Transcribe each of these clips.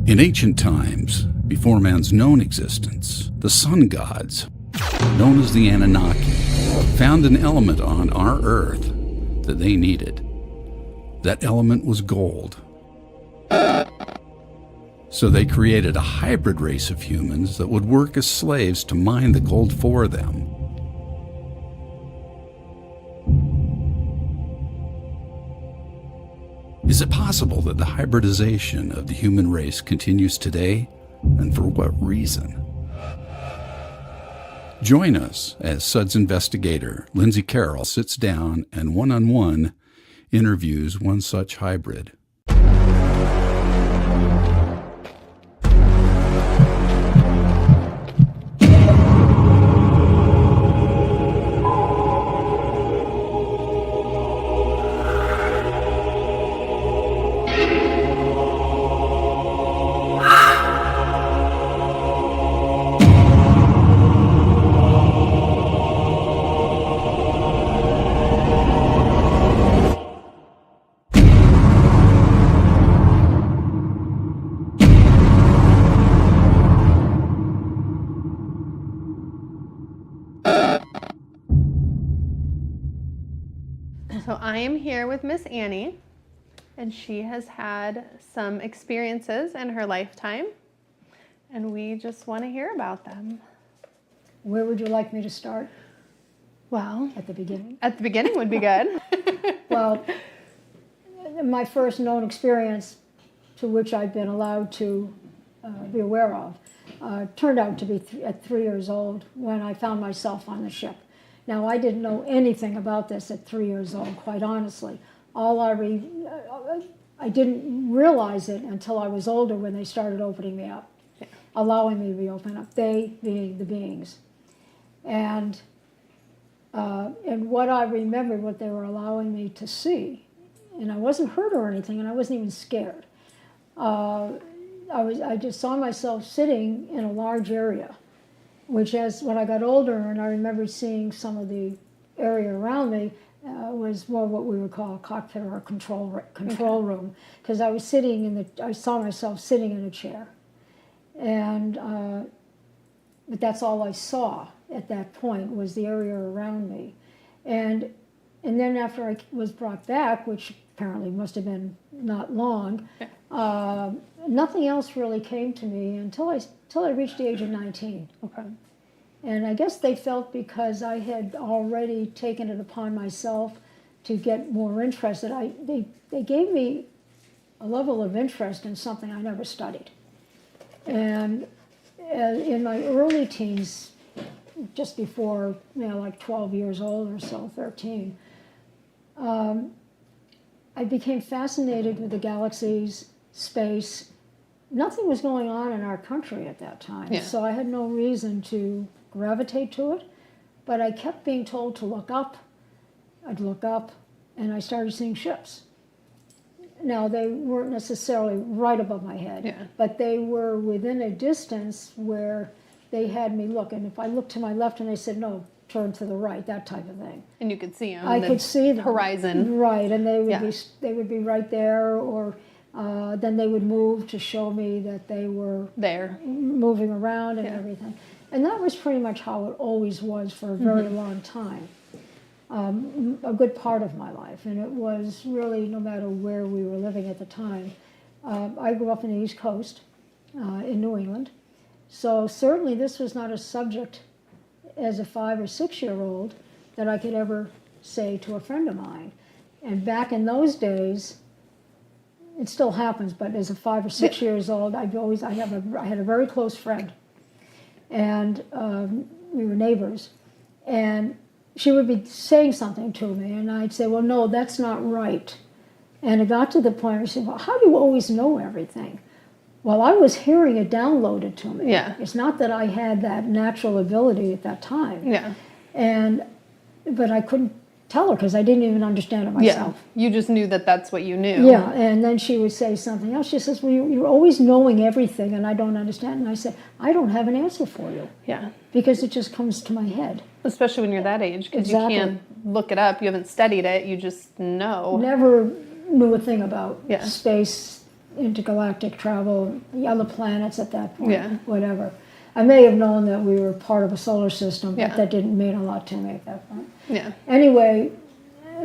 In ancient times, before man's known existence, the sun gods, known as the Anunnaki, found an element on our Earth that they needed. That element was gold. So they created a hybrid race of humans that would work as slaves to mine the gold for them. Is it possible that the hybridization of the human race continues today, and for what reason? Join us as SUDS investigator Lindsay Carroll sits down and one-on-one interviews one such hybrid. So I am here with Miss Annie, and she has had some experiences in her lifetime, and we just want to hear about them. Where would you like me to start? Well, At the beginning? at the beginning would be good. Well, my first known experience to which I've been allowed to be aware of turned out to be at 3 years old when I found myself on the ship. Now, I didn't know anything about this at 3 years old, quite honestly. I didn't realize it until I was older when they started opening me up, allowing me to be opened up, they being the beings. And what I remembered, what they were allowing me to see, and I wasn't hurt or anything, and I wasn't even scared. I just saw myself sitting in a large area, which when I got older and I remember seeing some of the area around me was more what we would call a cockpit or a control room, because I saw myself sitting in a chair, but that's all I saw at that point was the area around me, and then after I was brought back, which apparently must have been not long, nothing else really came to me until I reached the age of 19. Okay. And I guess they felt because I had already taken it upon myself to get more interested, they gave me a level of interest in something I never studied. And in my early teens, just before, like 12 years old or so, 13, I became fascinated with the galaxies, space. Nothing was going on in our country at that time, so I had no reason to gravitate to it, but I kept being told to look up. I'd look up, and I started seeing ships. Now, they weren't necessarily right above my head, but they were within a distance where they had me look, and if I looked to my left and they said, no, turn to the right, that type of thing. And you could see them. I could see them. Horizon. Right, and they would be right there, or then they would move to show me that they were there, moving around and everything. And that was pretty much how it always was for a very long time, a good part of my life. And it was really, no matter where we were living at the time. I grew up in the East Coast in New England, so certainly this was not a subject as a 5 or 6 year old that I could ever say to a friend of mine. And back in those days, it still happens, but as a 5 or 6 years old, I had a very close friend, and we were neighbors, and she would be saying something to me, and I'd say, well, no, that's not right. And it got to the point where she said, well, how do you always know everything? Well, I was hearing it downloaded to me. It's not that I had that natural ability at that time. But I couldn't tell her because I didn't even understand it myself. You just knew that that's what you knew. And then she would say something else. She says, well, you're always knowing everything, and I don't understand. And I said, I don't have an answer for you. Because it just comes to my head. Especially when you're that age, because you can't look it up. You haven't studied it. You just know. Never knew a thing about space, intergalactic travel, the other planets at that point, Yeah. whatever. I may have known that we were part of a solar system, but Yeah. that didn't mean a lot to me at that point. Yeah. Anyway,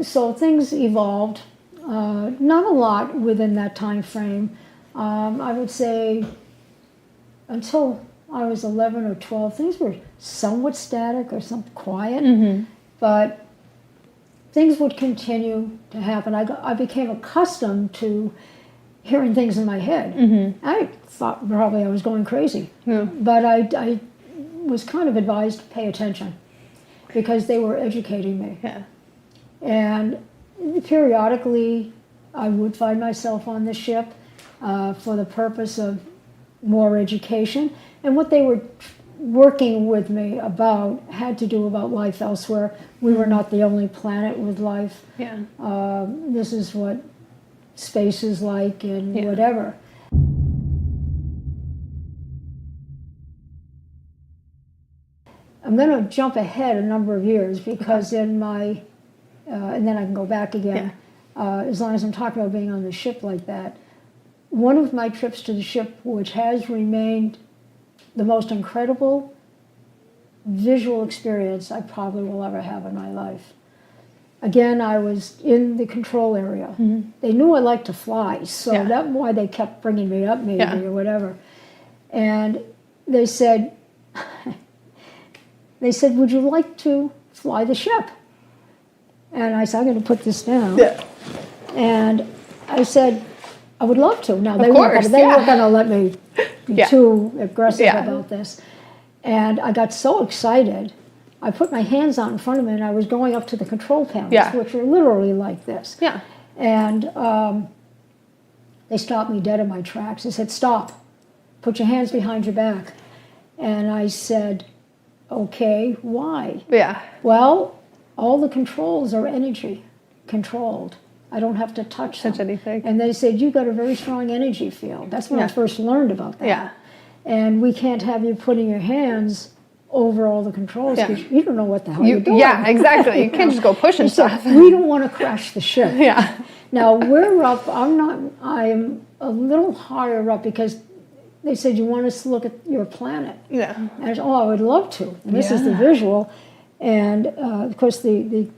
so things evolved, not a lot within that time frame. I would say until I was 11 or 12, things were somewhat static or something quiet, but things would continue to happen. I became accustomed to hearing things in my head. I thought probably I was going crazy, but I was kind of advised to pay attention because they were educating me. Yeah. And periodically, I would find myself on the ship for the purpose of more education. And what they were working with me about had to do about life elsewhere. We were not the only planet with life. Yeah. This is what space is like and Yeah. whatever. I'm going to jump ahead a number of years because in my, and then I can go back again, as long as I'm talking about being on the ship like that. One of my trips to the ship, which has remained the most incredible visual experience I probably will ever have in my life. Again, I was in the control area. They knew I liked to fly, so that's why they kept bringing me up maybe or whatever. And they said, would you like to fly the ship? And I said, I'm going to put this down. And I said, I would love to. Now, they weren't going to let me be too aggressive about this. And I got so excited, I put my hands out in front of me, and I was going up to the control panels, which are literally like this. And they stopped me dead in my tracks. They said, stop. Put your hands behind your back. And I said, okay, why? Well, all the controls are energy controlled. I don't have to touch anything. And they said, you got a very strong energy field. That's when I first learned about that. And we can't have you putting your hands over all the controls because you don't know what the hell you're doing. Yeah, exactly. You can't just go pushing stuff. We don't want to crash the ship. Now, we're up, I am a little higher up because they said, you want us to look at your planet? And I said, I would love to. And this is the visual. And, of course, the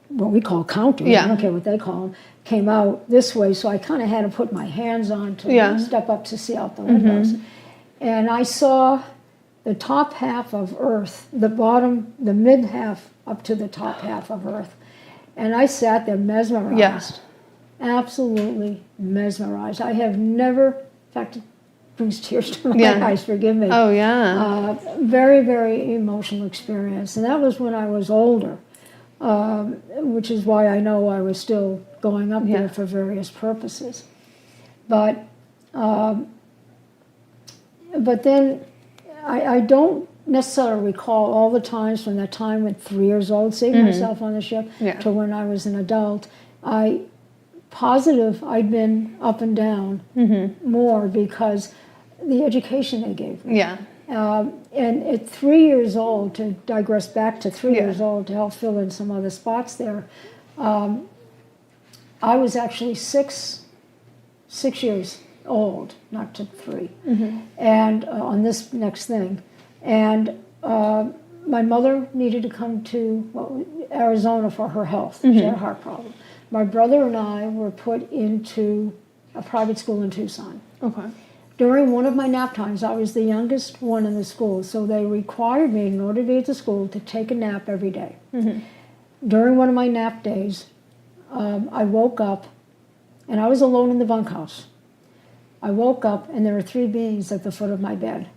what we call counters, I don't care what they call them, came out this way. So I kind of had to put my hands on to step up to see out the windows. And I saw the top half of Earth, the bottom, the mid half up to the top half of Earth. And I sat there mesmerized, absolutely mesmerized. I have never, in fact, it brings tears to my eyes, forgive me. Very, very emotional experience. And that was when I was older, which is why I know I was still going up there for various purposes. But then I don't necessarily recall all the times from that time at 3 years old, seeing myself on the ship, to when I was an adult. Positive I'd been up and down more because the education they gave me. And at 3 years old, to digress back to 3 years old to help fill in some other spots there, I was actually six years old, not to 3, and on this next thing. And my mother needed to come to Arizona for her health. She had a heart problem. My brother and I were put into a private school in Tucson. During one of my nap times, I was the youngest one in the school, so they required me, in order to be at the school, to take a nap every day. During one of my nap days, I woke up, and I was alone in the bunkhouse. I woke up, and there were 3 beings at the foot of my bed.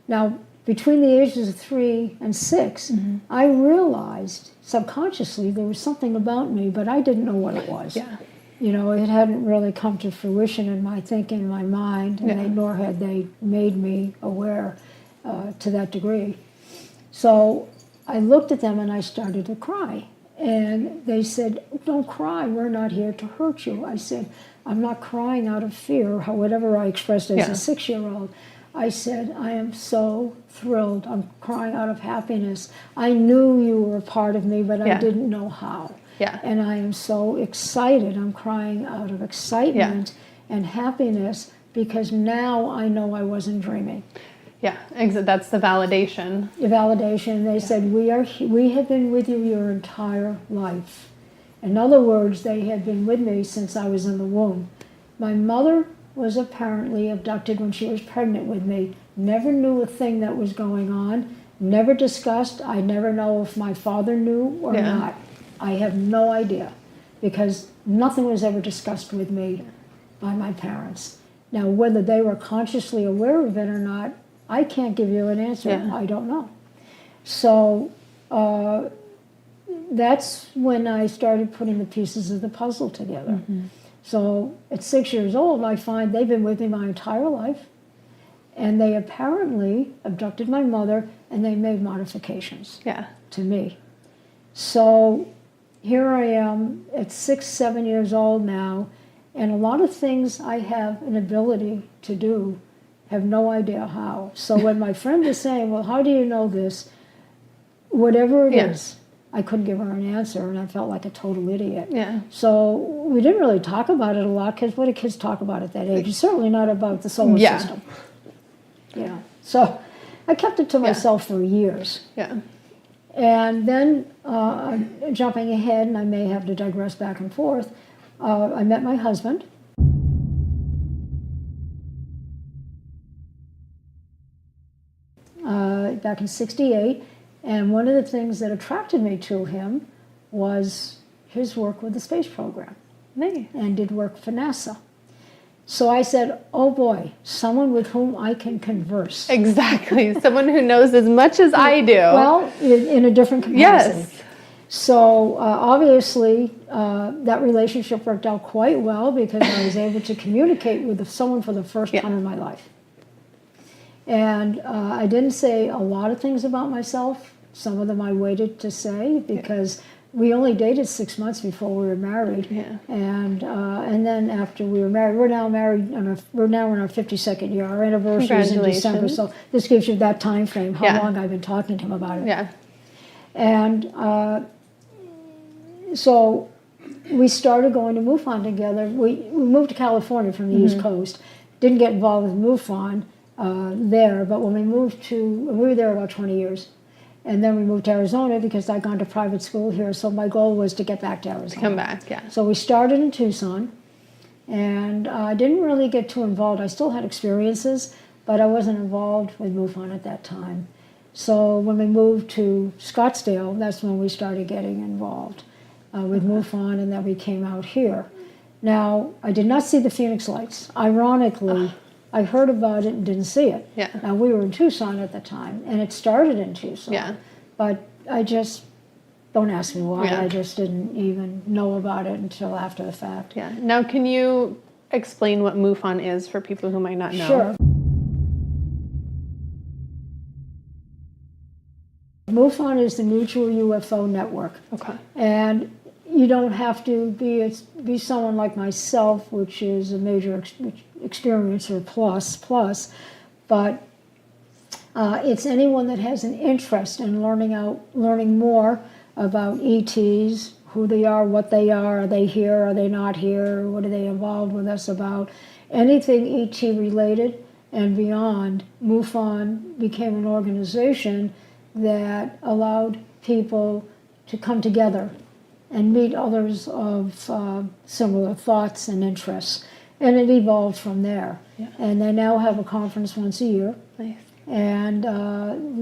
Now, between the ages of 3 and 6, I realized subconsciously there was something about me, but I didn't know what it was. You know, it hadn't really come to fruition in my thinking, my mind, and nor had they made me aware to that degree. So I looked at them and I started to cry. And they said, don't cry, we're not here to hurt you. I said, I'm not crying out of fear, whatever I expressed as a 6-year-old. I said, I am so thrilled. I'm crying out of happiness. I knew you were a part of me, but I didn't know how. And I am so excited. I'm crying out of excitement and happiness, because now I know I wasn't dreaming. Yeah, that's the validation. The validation, they said, we have been with you your entire life. In other words, they had been with me since I was in the womb. My mother was apparently abducted when she was pregnant with me. Never knew a thing that was going on. Never discussed. I never know if my father knew or not. I have no idea, because nothing was ever discussed with me by my parents. Now, whether they were consciously aware of it or not, I can't give you an answer. Yeah. I don't know. So that's when I started putting the pieces of the puzzle together. Mm-hmm. So at 6 years old, I find they've been with me my entire life, and they apparently abducted my mother, and they made modifications to me. So here I am at 6, 7 years old now, and a lot of things I have an ability to do, have no idea how. So when my friend was saying, well, how do you know this? Whatever it is, I couldn't give her an answer, and I felt like a total idiot. Yeah. So we didn't really talk about it a lot, because what do kids talk about at that age? It's certainly not about the solar system. You know. So I kept it to myself for years. Yeah. And then, jumping ahead, and I may have to digress back and forth, I met my husband. Back in '68, and one of the things that attracted me to him was his work with the space program. Nice. And did work for NASA. So I said, oh boy, someone with whom I can converse. Exactly. Someone who knows as much as I do. Well, in a different capacity. Yes. So obviously that relationship worked out quite well, because I was able to communicate with someone for the first time in my life. And I didn't say a lot of things about myself. Some of them I waited to say, because we only dated 6 months before we were married. Yeah. And then after we were married, we're now in our 52nd year. Our anniversary is in December, so this gives you that time frame, how long I've been talking to him about it. Yeah. And so we started going to MUFON together. We moved to California from the East Coast. Didn't get involved with MUFON there, but when we were there about 20 years. And then we moved to Arizona, because I'd gone to private school here, so my goal was to get back to Arizona. To come back, yeah. So we started in Tucson, and I didn't really get too involved. I still had experiences, but I wasn't involved with MUFON at that time. So when we moved to Scottsdale, that's when we started getting involved with MUFON, and then we came out here. Now, I did not see the Phoenix Lights. Ironically, I heard about it and didn't see it. Yeah. Now, we were in Tucson at the time, and it started in Tucson. Yeah. But I just, don't ask me why, Yeah. I just didn't even know about it until after the fact. Yeah. Now, can you explain what MUFON is for people who might not know? Sure. MUFON is the Mutual UFO Network. Okay. And you don't have to be someone like myself, which is a major experiencer plus, but it's anyone that has an interest in learning more about ETs, who they are they here, are they not here, what are they involved with us about, anything ET related and beyond. MUFON became an organization that allowed people to come together and meet others of similar thoughts and interests. And it evolved from there. Yeah. And they now have a conference once a year. Nice. And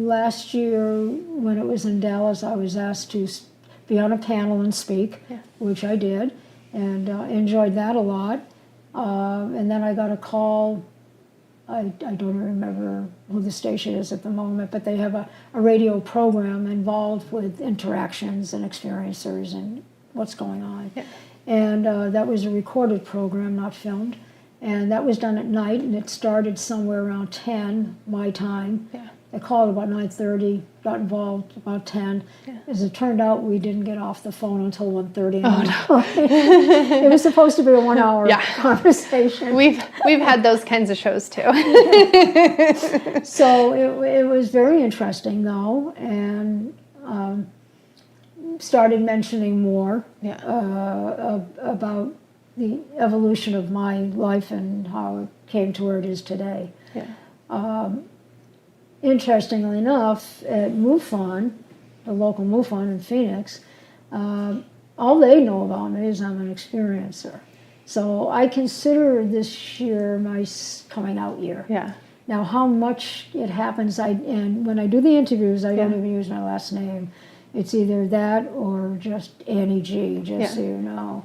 last year, when it was in Dallas, I was asked to be on a panel and speak, which I did, and enjoyed that a lot. And then I got a call. I don't remember who the station is at the moment, but they have a radio program involved with interactions and experiencers and what's going on. Yeah. And that was a recorded program, not filmed. And that was done at night, and it started somewhere around 10, my time. Yeah. They called about 9:30, got involved about 10. Yeah. As it turned out, we didn't get off the phone until 1:30. Oh, no. It was supposed to be a 1-hour conversation. We've had those kinds of shows too. So it was very interesting, though, and started mentioning more about the evolution of my life and how it came to where it is today. Yeah. Interestingly enough, at MUFON, the local MUFON in Phoenix, all they know about me is I'm an experiencer. So I consider this year my coming out year. Yeah. Now, how much it happens, and when I do the interviews, I don't even use my last name. It's either that or just Annie G, just so you know.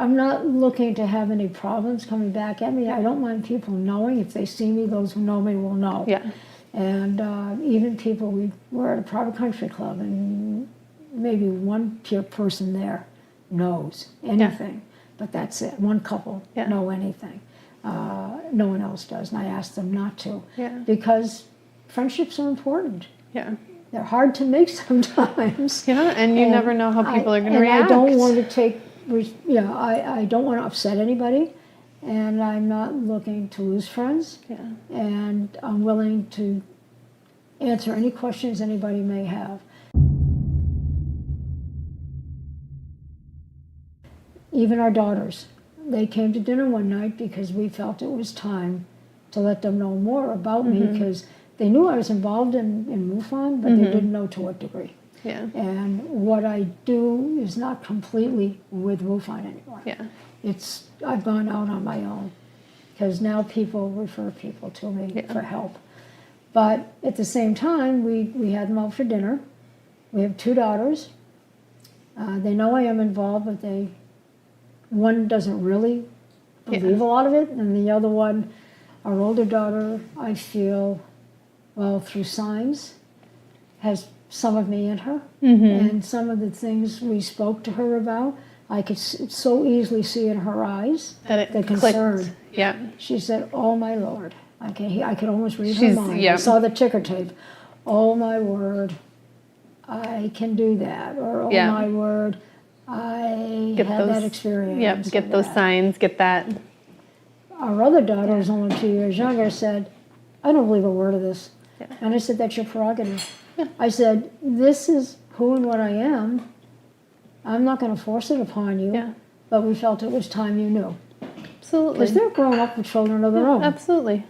I'm not looking to have any problems coming back at me. I don't mind people knowing. If they see me, those who know me will know. Yeah. And even people, we were at a private country club, and maybe one person there knows anything, but that's it. One couple know anything. No one else does, and I ask them not to. Yeah. Because friendships are important. Yeah. They're hard to make sometimes. Yeah, and you never know how people are going to react. I don't want to take, I don't want to upset anybody, and I'm not looking to lose friends. Yeah. And I'm willing to answer any questions anybody may have. Even our daughters, they came to dinner one night because we felt it was time to let them know more about me, because they knew I was involved in MUFON, but they didn't know to what degree. Yeah. And what I do is not completely with MUFON anymore. Yeah. I've gone out on my own, because now people refer people to me for help. But at the same time, we had them out for dinner. We have 2 daughters. They know I am involved, but one doesn't really believe a lot of it, and the other one, our older daughter, I feel, well, through signs, has some of me in her, and some of the things we spoke to her about, I could so easily see in her eyes the concern. Yeah. She said, "Oh my Lord," I could almost read her mind. I saw the ticker tape. "Oh my word, I can do that," or "Oh my word, I had that experience." Yeah, get those signs, get that. Our other daughter, who's only 2 years younger, said, "I don't believe a word of this." Yeah. And I said, "That's your prerogative." I said, "This is who and what I am. I'm not going to force it upon you." Yeah. But we felt it was time you knew. Absolutely. Because they're grown up with children of their own. Absolutely.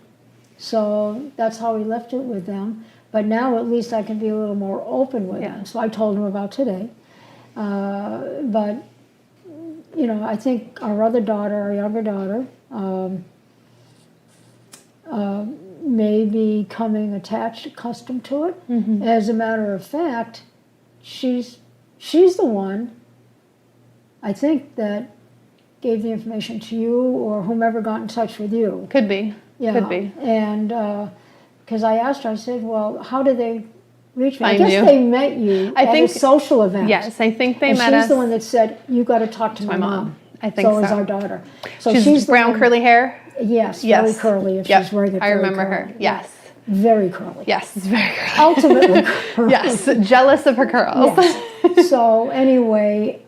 So that's how we left it with them. But now at least I can be a little more open with them. So I told them about today. But, I think our other daughter, our younger daughter, may be becoming accustomed to it. As a matter of fact, she's the one, I think, that gave the information to you or whomever got in touch with you. Could be. Yeah. Could be. And because I asked her, I said, "Well, how did they reach me?" Find I guess you. they met you at a social event. Yes, I think they and met us. she's the one that said, "You got to talk to my mom." I think so. So is our daughter. So she's the brown one, curly hair? Yes, very curly. If she's wearing it, I remember curly. her. Yes. Very curly. Yes, it's very curly. Ultimately curly. Yes, jealous of her curls. Yes. So anyway,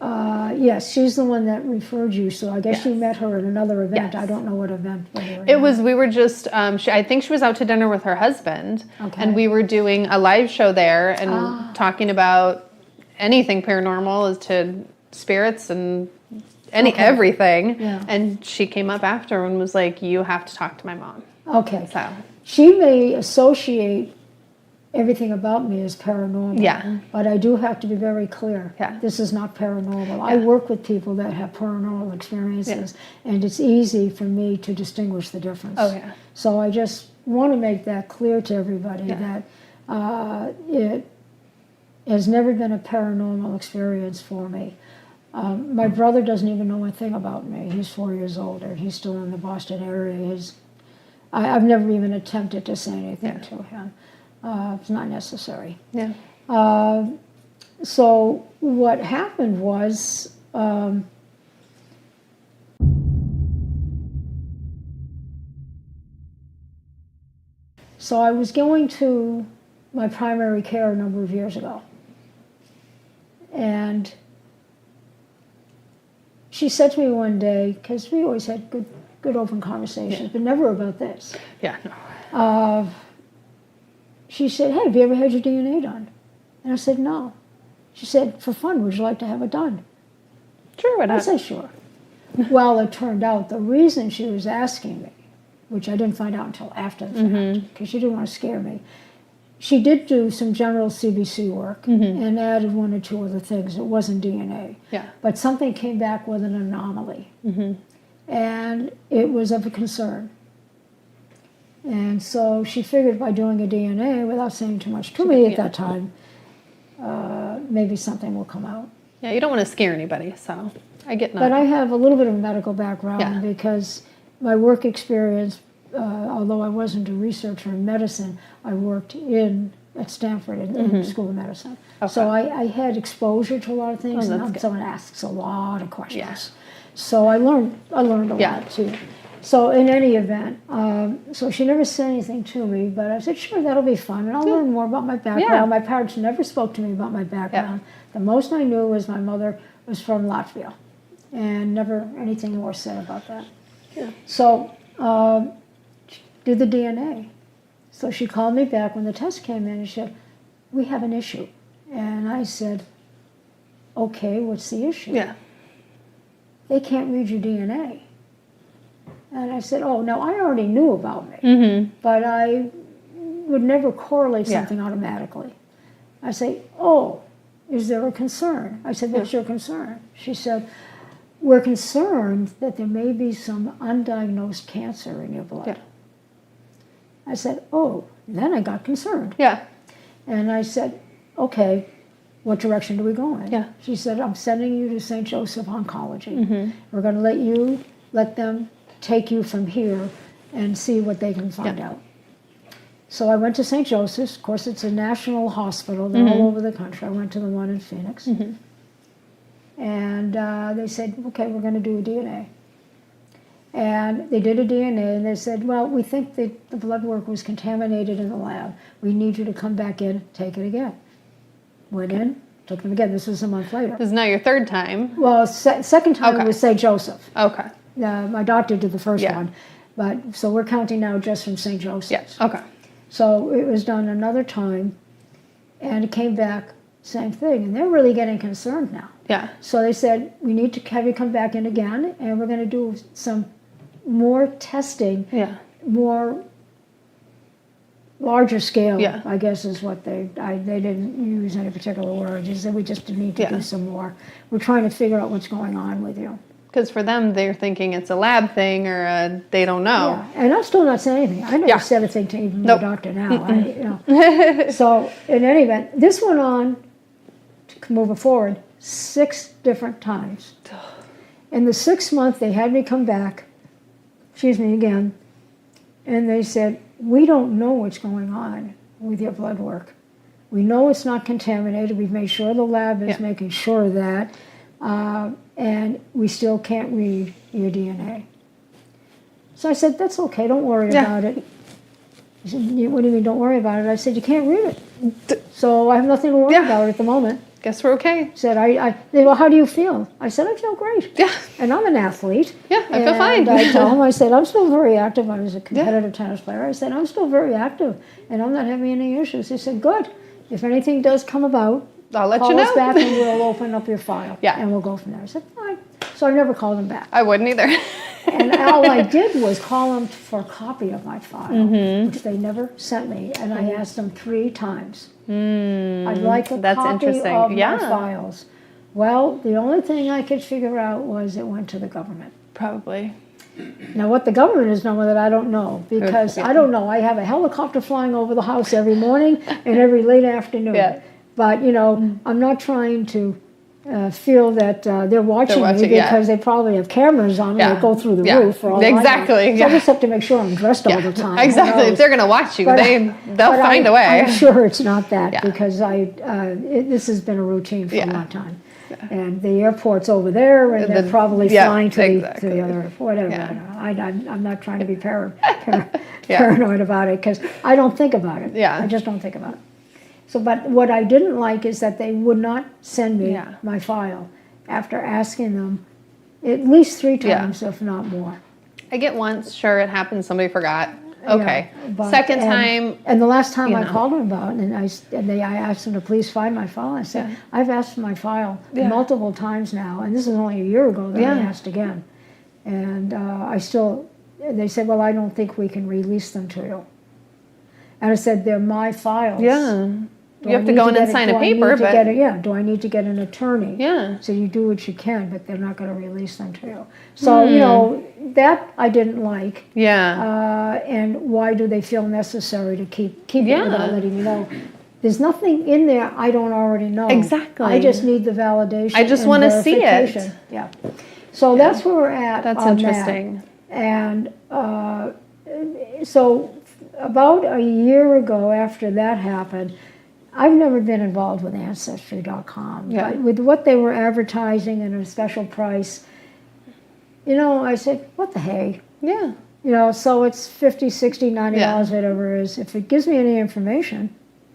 yes, she's the one that referred you. So I guess you met her at another event. Yes. I don't know what event. We were just, I think she was out to dinner with her husband. Okay. And we were doing a live show there and talking about anything paranormal as to spirits and everything. Yeah. And she came up after and was like, "You have to talk to my mom." Okay. So she may associate everything about me as paranormal. Yeah. But I do have to be very clear. Yeah. This is not paranormal. I work with people that have paranormal experiences, and it's easy for me to distinguish the difference. Oh, yeah. So I just want to make that clear to everybody that it has never been a paranormal experience for me. My brother doesn't even know a thing about me. He's 4 years older. He's still in the Boston area. I've never even attempted to say anything to him. It's not necessary. yeah. So what happened was, so I was going to my primary care a number of years ago. And she said to me one day, because we always had good open conversations, but never about this. Yeah, no. She said, "Hey, have you ever had your DNA done?" And I said, "No." She said, "For fun, would you like to have it done?" Sure, why I not? said, sure. Well, it turned out the reason she was asking me, which I didn't find out until after the fact, because she didn't want to scare me, she did do some general CBC work and added one or two other things. It wasn't DNA. Yeah. But something came back with an anomaly. And it was of a concern. And so she figured by doing a DNA, without saying too much to me at that time, maybe something will come out. Yeah, you don't want to scare anybody, so I get But that. I have a little bit of a medical background Yeah. because my work experience, although I wasn't a researcher in medicine, I worked at Stanford in the School of Medicine. So I had exposure to a lot of things, Oh, and that's I'm good. someone asks a lot of questions. Yeah. So I learned a Yeah. lot too. So in any event, so she never said anything to me, but I said, sure, that'll be fun, and I'll learn more about my background. Yeah. My parents never spoke to me about my background. The most I knew was my mother was from Latvia, and never anything more said about that. Yeah. So did the DNA. So she called me back when the test came in and she said, we have an issue. And I said, okay, what's the issue? Yeah. They can't read your DNA. And I said, oh, no, I already knew about me, but I would never correlate something automatically. I say, oh, is there a concern? I said, what's your concern? She said, we're concerned that there may be some undiagnosed cancer in your blood. Yeah. I said, oh, then I got concerned. Yeah. And I said, okay, what direction do we go in? Yeah. She said, I'm sending you to St. Joseph Oncology. We're going to let them take you from here and see what they can find out. So I went to St. Joseph's. Of course, it's a national hospital. They're all over the country. I went to the one in Phoenix. And they said, okay, we're going to do a DNA. And they did a DNA, and they said, well, we think that the blood work was contaminated in the lab. We need you to come back in, take it again. Went in, took them again. This was a month later. This is now your third time. Well, second time Okay. was St. Joseph. Okay. My doctor did the first Yeah. one. But so we're counting now just from St. Joseph's. Yeah. Okay. So it was done another time, and it came back, same thing. And they're really getting concerned now. Yeah. So they said, we need to have you come back in again, and we're going to do some more testing, Yeah. more larger scale, Yeah. I guess is what they didn't use any particular word. They said, we just need to Yeah. do some more. We're trying to figure out what's going on with you. Because for them, they're thinking it's a lab thing or they don't know. Yeah, and I'm still not saying anything. I never Yeah. said a thing to even Nope. the doctor now. So in any event, this went on, to move it forward, 6 different times. In the 6th month, they had me come back, again, and they said, we don't know what's going on with your blood work. We know it's not contaminated. We've made sure the lab is making sure of that. And we still can't read your DNA. So I said, that's okay, don't worry about it. He said, what do you mean, don't worry about it? I said, you can't read it. So I have nothing to worry about at the moment. Guess we're okay. He said, they said, well, how do you feel? I said, I feel great. Yeah. And I'm an athlete. Yeah, I feel fine. And I told him, I said, I'm still very active. I was a competitive tennis player. I said, I'm still very active, and I'm not having any issues. He said, good. If anything does come about, I'll let call you know. us back and we'll open up your file. Yeah. And we'll go from there. I said, fine. So I never called him back. I wouldn't either. And all I did was call them for a copy of my file, which they never sent me. And I asked them 3 times. I'd like a That's copy interesting. of Yeah. my files. Well, the only thing I could figure out was it went to the government. Probably. Now, what the government is doing with it, I don't know, because I don't know. I have a helicopter flying over the house every morning and every late afternoon. Yeah. But, I'm not trying to feel that they're watching me watching, yeah. because they probably have cameras on Yeah. that go through the Yeah. roof. For all I know. Exactly, So yeah. I just have to make sure I'm dressed all the time. Who Exactly. If knows? they're going to watch you, But they'll find a way. I'm sure it's not that Yeah. because this has been a routine for Yeah. a long time. And the airport's over there, and they're probably yeah, flying to exactly. the other, whatever. Yeah. I don't know. I'm not trying to be paranoid about it because I don't think about it. Yeah. I just don't think about it. So, but what I didn't like is that they would not send me Yeah. my file after asking them at least 3 Yeah. times, if not more. I get once, sure, it happened, somebody forgot. Okay. but- Second and- time. And the last time you I know. called them about it, and I asked them to please find my file. I said, Yeah. I've asked for my file Yeah. multiple times now, and this is only a year ago that I Yeah. asked again. And they said, well, I don't think we can release them to you. And I said, they're my files. Yeah. Do You I have to need go in and get sign do a I need paper, to but get do I need to get an attorney? yeah. So you do what you can, but they're not going to release them to you. So, that I didn't like. Yeah. And why do they feel necessary to keep it Yeah. without letting me know? There's nothing in there I don't already know. Exactly. I just need the validation. I just and wanna see it. verification. Yeah. So that's where we're at. That's on interesting. That. And so about a year ago after that happened, I've never been involved with Ancestry.com. Yeah. But with what they were advertising and a special price, I said, what the hey? Yeah. So it's $50, $60, $90, Yeah. whatever it is. If it gives me any information,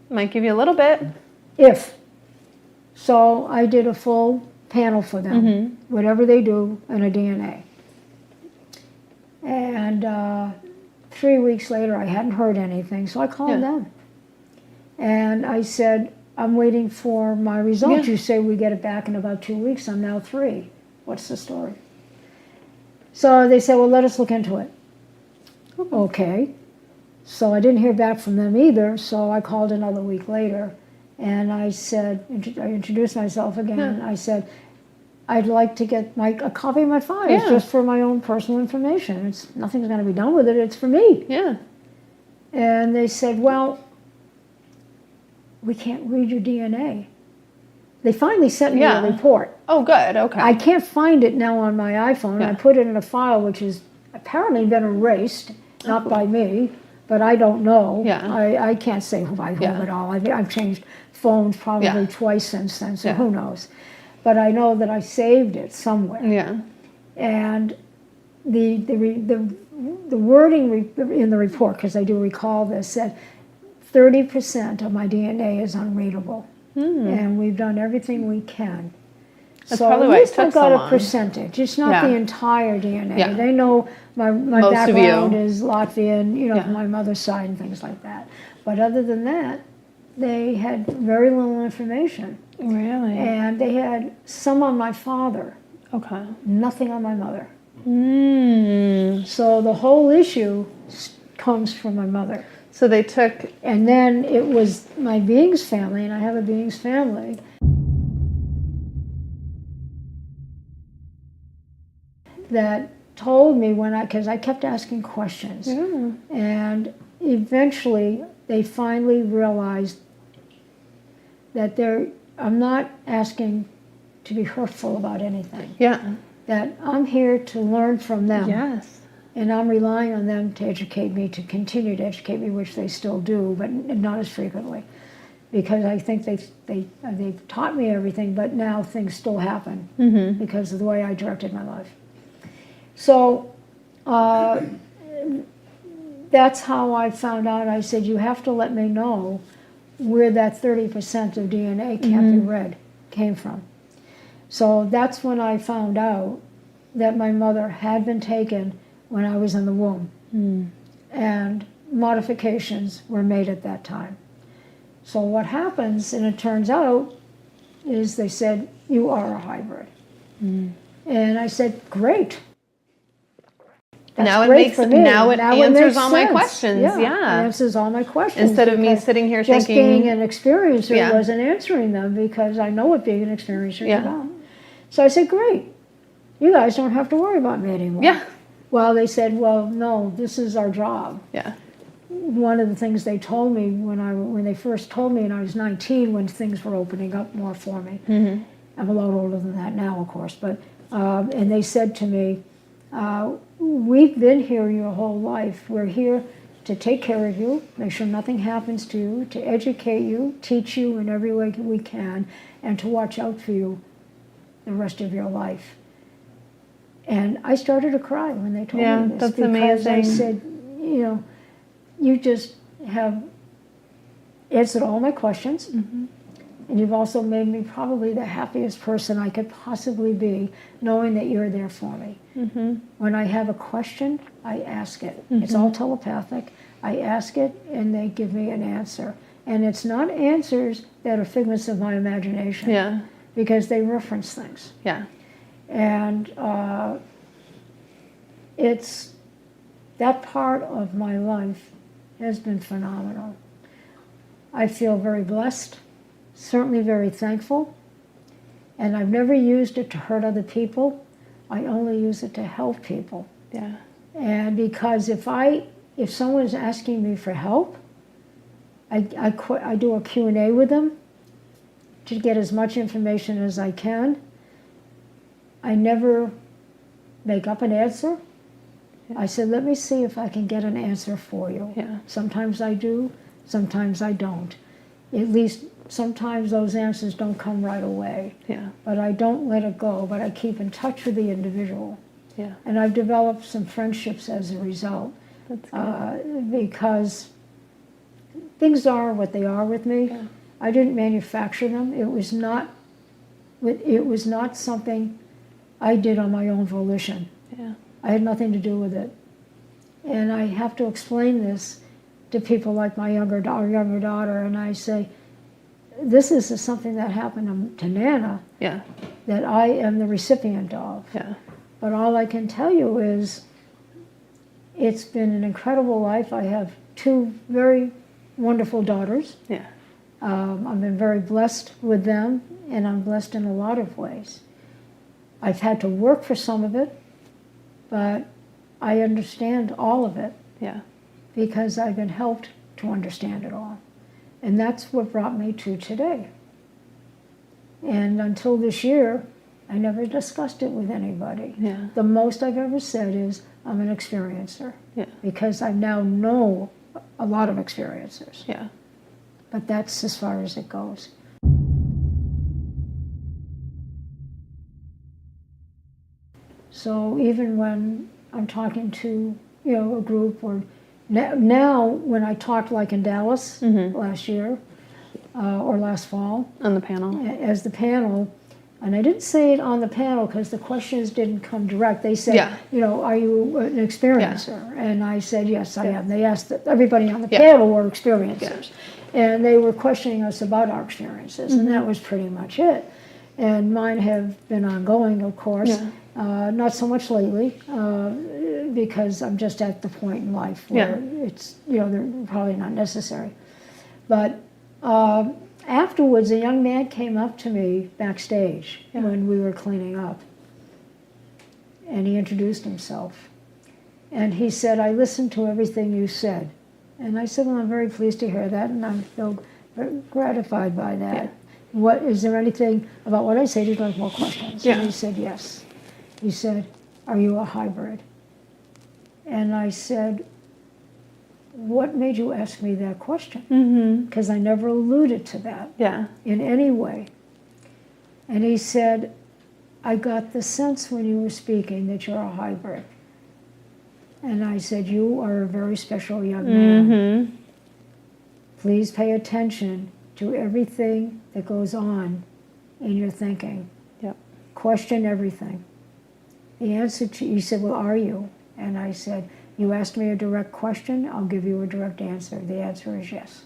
Might give you a little bit. So I did a full panel for them, whatever they do, and a DNA. And 3 weeks later, I hadn't heard anything, so I called them. And I said, I'm waiting for my results. Yeah. You say we get it back in about 2 weeks. I'm now 3. What's the story? So they said, well, let us look into it. Okay. So I didn't hear back from them either, so I called another week later. And I said, I introduced myself again, and I said, I'd like to get a copy of my files just for my own personal information. Nothing's going to be done with it. It's for me. Yeah. And they said, well, we can't read your DNA. They finally sent me a report. Oh, good. Okay. I can't find it now on my iPhone. Yeah. I put it in a file which has apparently been erased, not by me, but I don't know. Yeah. I can't say who I hold it all. I've changed phones probably twice since then, so who knows. But I know that I saved it somewhere. Yeah. And the wording in the report, because I do recall this, said 30% of my DNA is unreadable. And we've done everything we can. That's so probably at why it least took I've got so a long. percentage. It's not the entire DNA. Yeah. They know my Most of background you. is Latvian, from my mother's side and things like that. But other than that, they had very little information. Really? And they had some on my father, Okay. nothing on my mother. Mm. So the whole issue comes from my mother. So they took. And then it was my beings family, and I have a beings family. That told me because I kept asking questions. Yeah. And eventually they finally realized that I'm not asking to be hurtful about anything. Yeah. That I'm here to learn from them. Yes. And I'm relying on them to educate me, to continue to educate me, which they still do, but not as frequently. Because I think they've taught me everything, but now things still happen because of the way I directed my life. So that's how I found out. I said, you have to let me know where that 30% of DNA can't be read came from. So that's when I found out that my mother had been taken when I was in the womb. And modifications were made at that time. So what happens, and it turns out, is they said, you are a hybrid. And I said, great. That's Now it great makes for me. now it answers makes all my sense. questions. Yeah, Yeah. it answers all my questions. Instead of me because sitting here just thinking, being an experiencer Yeah. wasn't answering them because I know what being an experiencer is Yeah. about. So I said, great. You guys don't have to worry about me anymore. Yeah. Well, they said, well, no, this is our job. Yeah. One of the things they told me when they first told me, and I was 19 when things were opening up more for me. I'm a lot older than that now, of course, but and they said to me, we've been here your whole life. We're here to take care of you, make sure nothing happens to you, to educate you, teach you in every way we can, and to watch out for you the rest of your life. And I started to cry when they told me this. That's because amazing. I said, you just have answered all my questions. And you've also made me probably the happiest person I could possibly be, knowing that you're there for me. When I have a question, I ask it. It's all telepathic. I ask it, and they give me an answer. And it's not answers that are figments of my imagination. Yeah. Because they reference things. Yeah. And it's that part of my life has been phenomenal. I feel very blessed, certainly very thankful, and I've never used it to hurt other people. I only use it to help people. Yeah. And because if someone's asking me for help, I do a Q&A with them to get as much information as I can. I never make up an answer. I said, let me see if I can get an answer for you. Yeah. Sometimes I do, sometimes I don't. At least sometimes those answers don't come right away. Yeah. But I don't let it go, but I keep in touch with the individual. Yeah. And I've developed some friendships as a result. That's good. Because things are what they are with me. Yeah. I didn't manufacture them. It was not something I did on my own volition. Yeah. I had nothing to do with it. And I have to explain this to people like my younger daughter, and I say, this is something that happened to Nana Yeah. that I am the recipient of. Yeah. But all I can tell you is it's been an incredible life. I have 2 very wonderful daughters. Yeah. I've been very blessed with them, and I'm blessed in a lot of ways. I've had to work for some of it, but I understand all of it Yeah. because I've been helped to understand it all. And that's what brought me to today. And until this year, I never discussed it with anybody. Yeah. The most I've ever said is I'm an experiencer. Yeah. Because I now know a lot of experiencers. Yeah. But that's as far as it goes. So even when I'm talking to, a group, or now when I talked like in Dallas last year or last fall On the panel. as the panel, and I didn't say it on the panel because the questions didn't come direct. They said, Yeah. Are you an experiencer? And I said, yes, I Yeah. am. They asked everybody on the Yeah. panel were experiencers. And they were questioning us about our experiences, and that was pretty much it. And mine have been ongoing, of course. Yeah. Not so much lately, because I'm just at the point in life where it's, they're probably not necessary. But afterwards, a young man came up to me backstage when we were cleaning up. And he introduced himself. And he said, I listened to everything you said. And I said, well, I'm very pleased to hear that, and I feel very gratified by that. Yeah. Is there anything about what I said you'd like more questions? Yeah. And he said, yes. He said, are you a hybrid? And I said, what made you ask me that question? Because I never alluded to that in any way. And he said, I got the sense when you were speaking that you're a hybrid. And I said, you are a very special young man. Please pay attention to everything that goes on in your thinking. Yep. Question everything. The answer to, he said, well, are you? And I said, you asked me a direct question, I'll give you a direct answer. The answer is yes.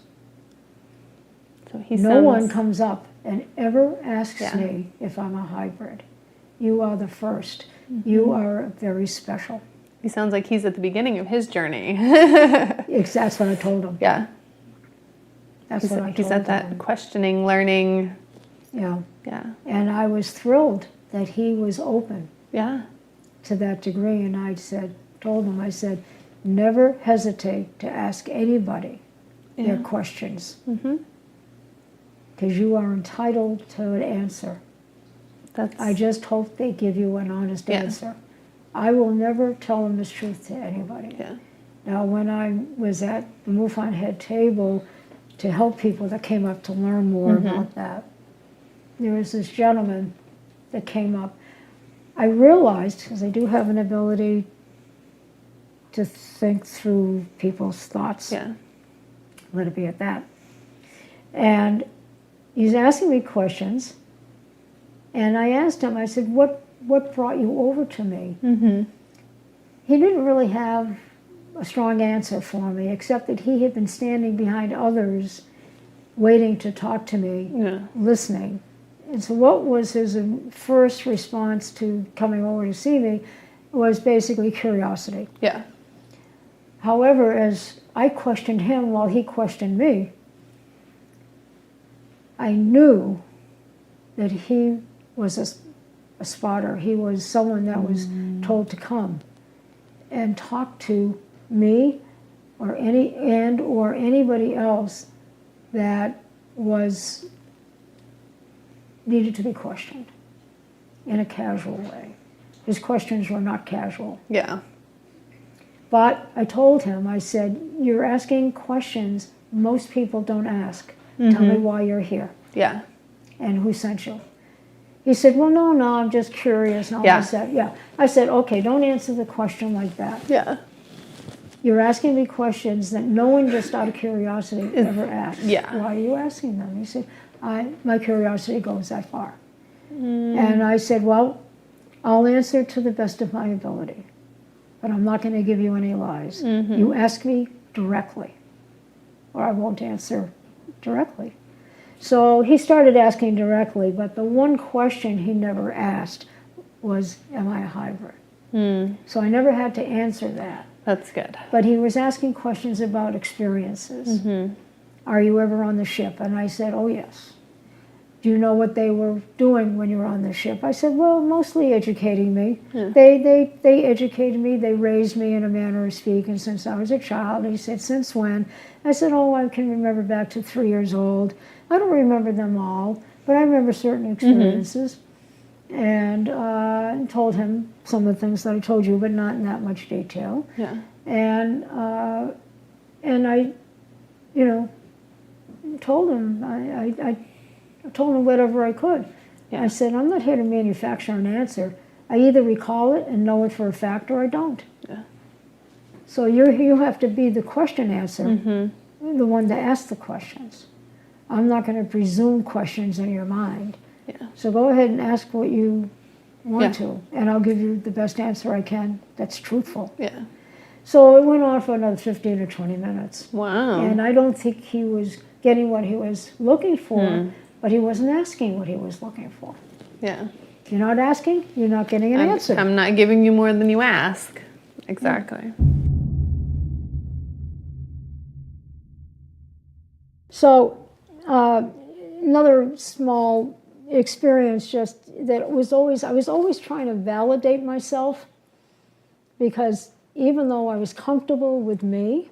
So No one comes up and ever asks me if I'm a hybrid. You are the first. You are very special. He sounds like he's at the beginning of his journey. That's what I told him. Yeah. That's what I told him. He's at that questioning, learning. Yeah. Yeah. And I was thrilled that he was open Yeah. to that degree. And I told him, I said, never hesitate to ask anybody their questions. Because you are entitled to an answer. I just hope they give you an honest answer. I will never tell them the truth to anybody. Yeah. Now, when I was at the MUFON head table to help people that came up to learn more about that, there was this gentleman that came up. I realized, because I do have an ability to think through people's thoughts. Yeah. Let it be at that. And he's asking me questions, and I asked him, I said, what brought you over to me? Mm-hmm. He didn't really have a strong answer for me, except that he had been standing behind others, waiting to talk to me, listening. And so what was his first response to coming over to see me was basically curiosity. Yeah. However, as I questioned him while he questioned me, I knew that he was a spotter. He was someone that was told to come and talk to me or anybody else that was needed to be questioned in a casual way. His questions were not casual. Yeah. But I told him, I said, you're asking questions most people don't ask. Tell me why you're here. Yeah. And who sent you? He said, well, no, I'm just curious. And all Yeah. I said, yeah. I said, okay, don't answer the question like that. Yeah. You're asking me questions that no one just out of curiosity ever asks. Yeah. Why are you asking them? He said, my curiosity goes that far. And I said, well, I'll answer to the best of my ability, but I'm not going to give you any lies. You ask me directly, or I won't answer directly. So he started asking directly, but the one question he never asked was, am I a hybrid? So I never had to answer that. That's good. But he was asking questions about experiences. Are you ever on the ship? And I said, oh, yes. Do you know what they were doing when you were on the ship? I said, well, mostly educating me. They educated me. They raised me in a manner of speaking since I was a child. He said, since when? I said, oh, I can remember back to 3 years old. I don't remember them all, but I remember certain experiences. And told him some of the things that I told you, but not in that much detail. Yeah. And I, told him, I told him whatever I could. Yeah. I said, I'm not here to manufacture an answer. I either recall it and know it for a fact, or I don't. Yeah. So you have to be the question answer, the one to ask the questions. I'm not going to presume questions in your mind. Yeah. So go ahead and ask what you want to, and I'll give you the best answer I can that's truthful. Yeah. So it went on for another 15 or 20 minutes. Wow. And I don't think he was getting what he was looking for, but he wasn't asking what he was looking for. Yeah. If you're not asking, you're not getting an answer. I'm not giving you more than you ask. Exactly. So another small experience, just that I was always trying to validate myself, because even though I was comfortable with me,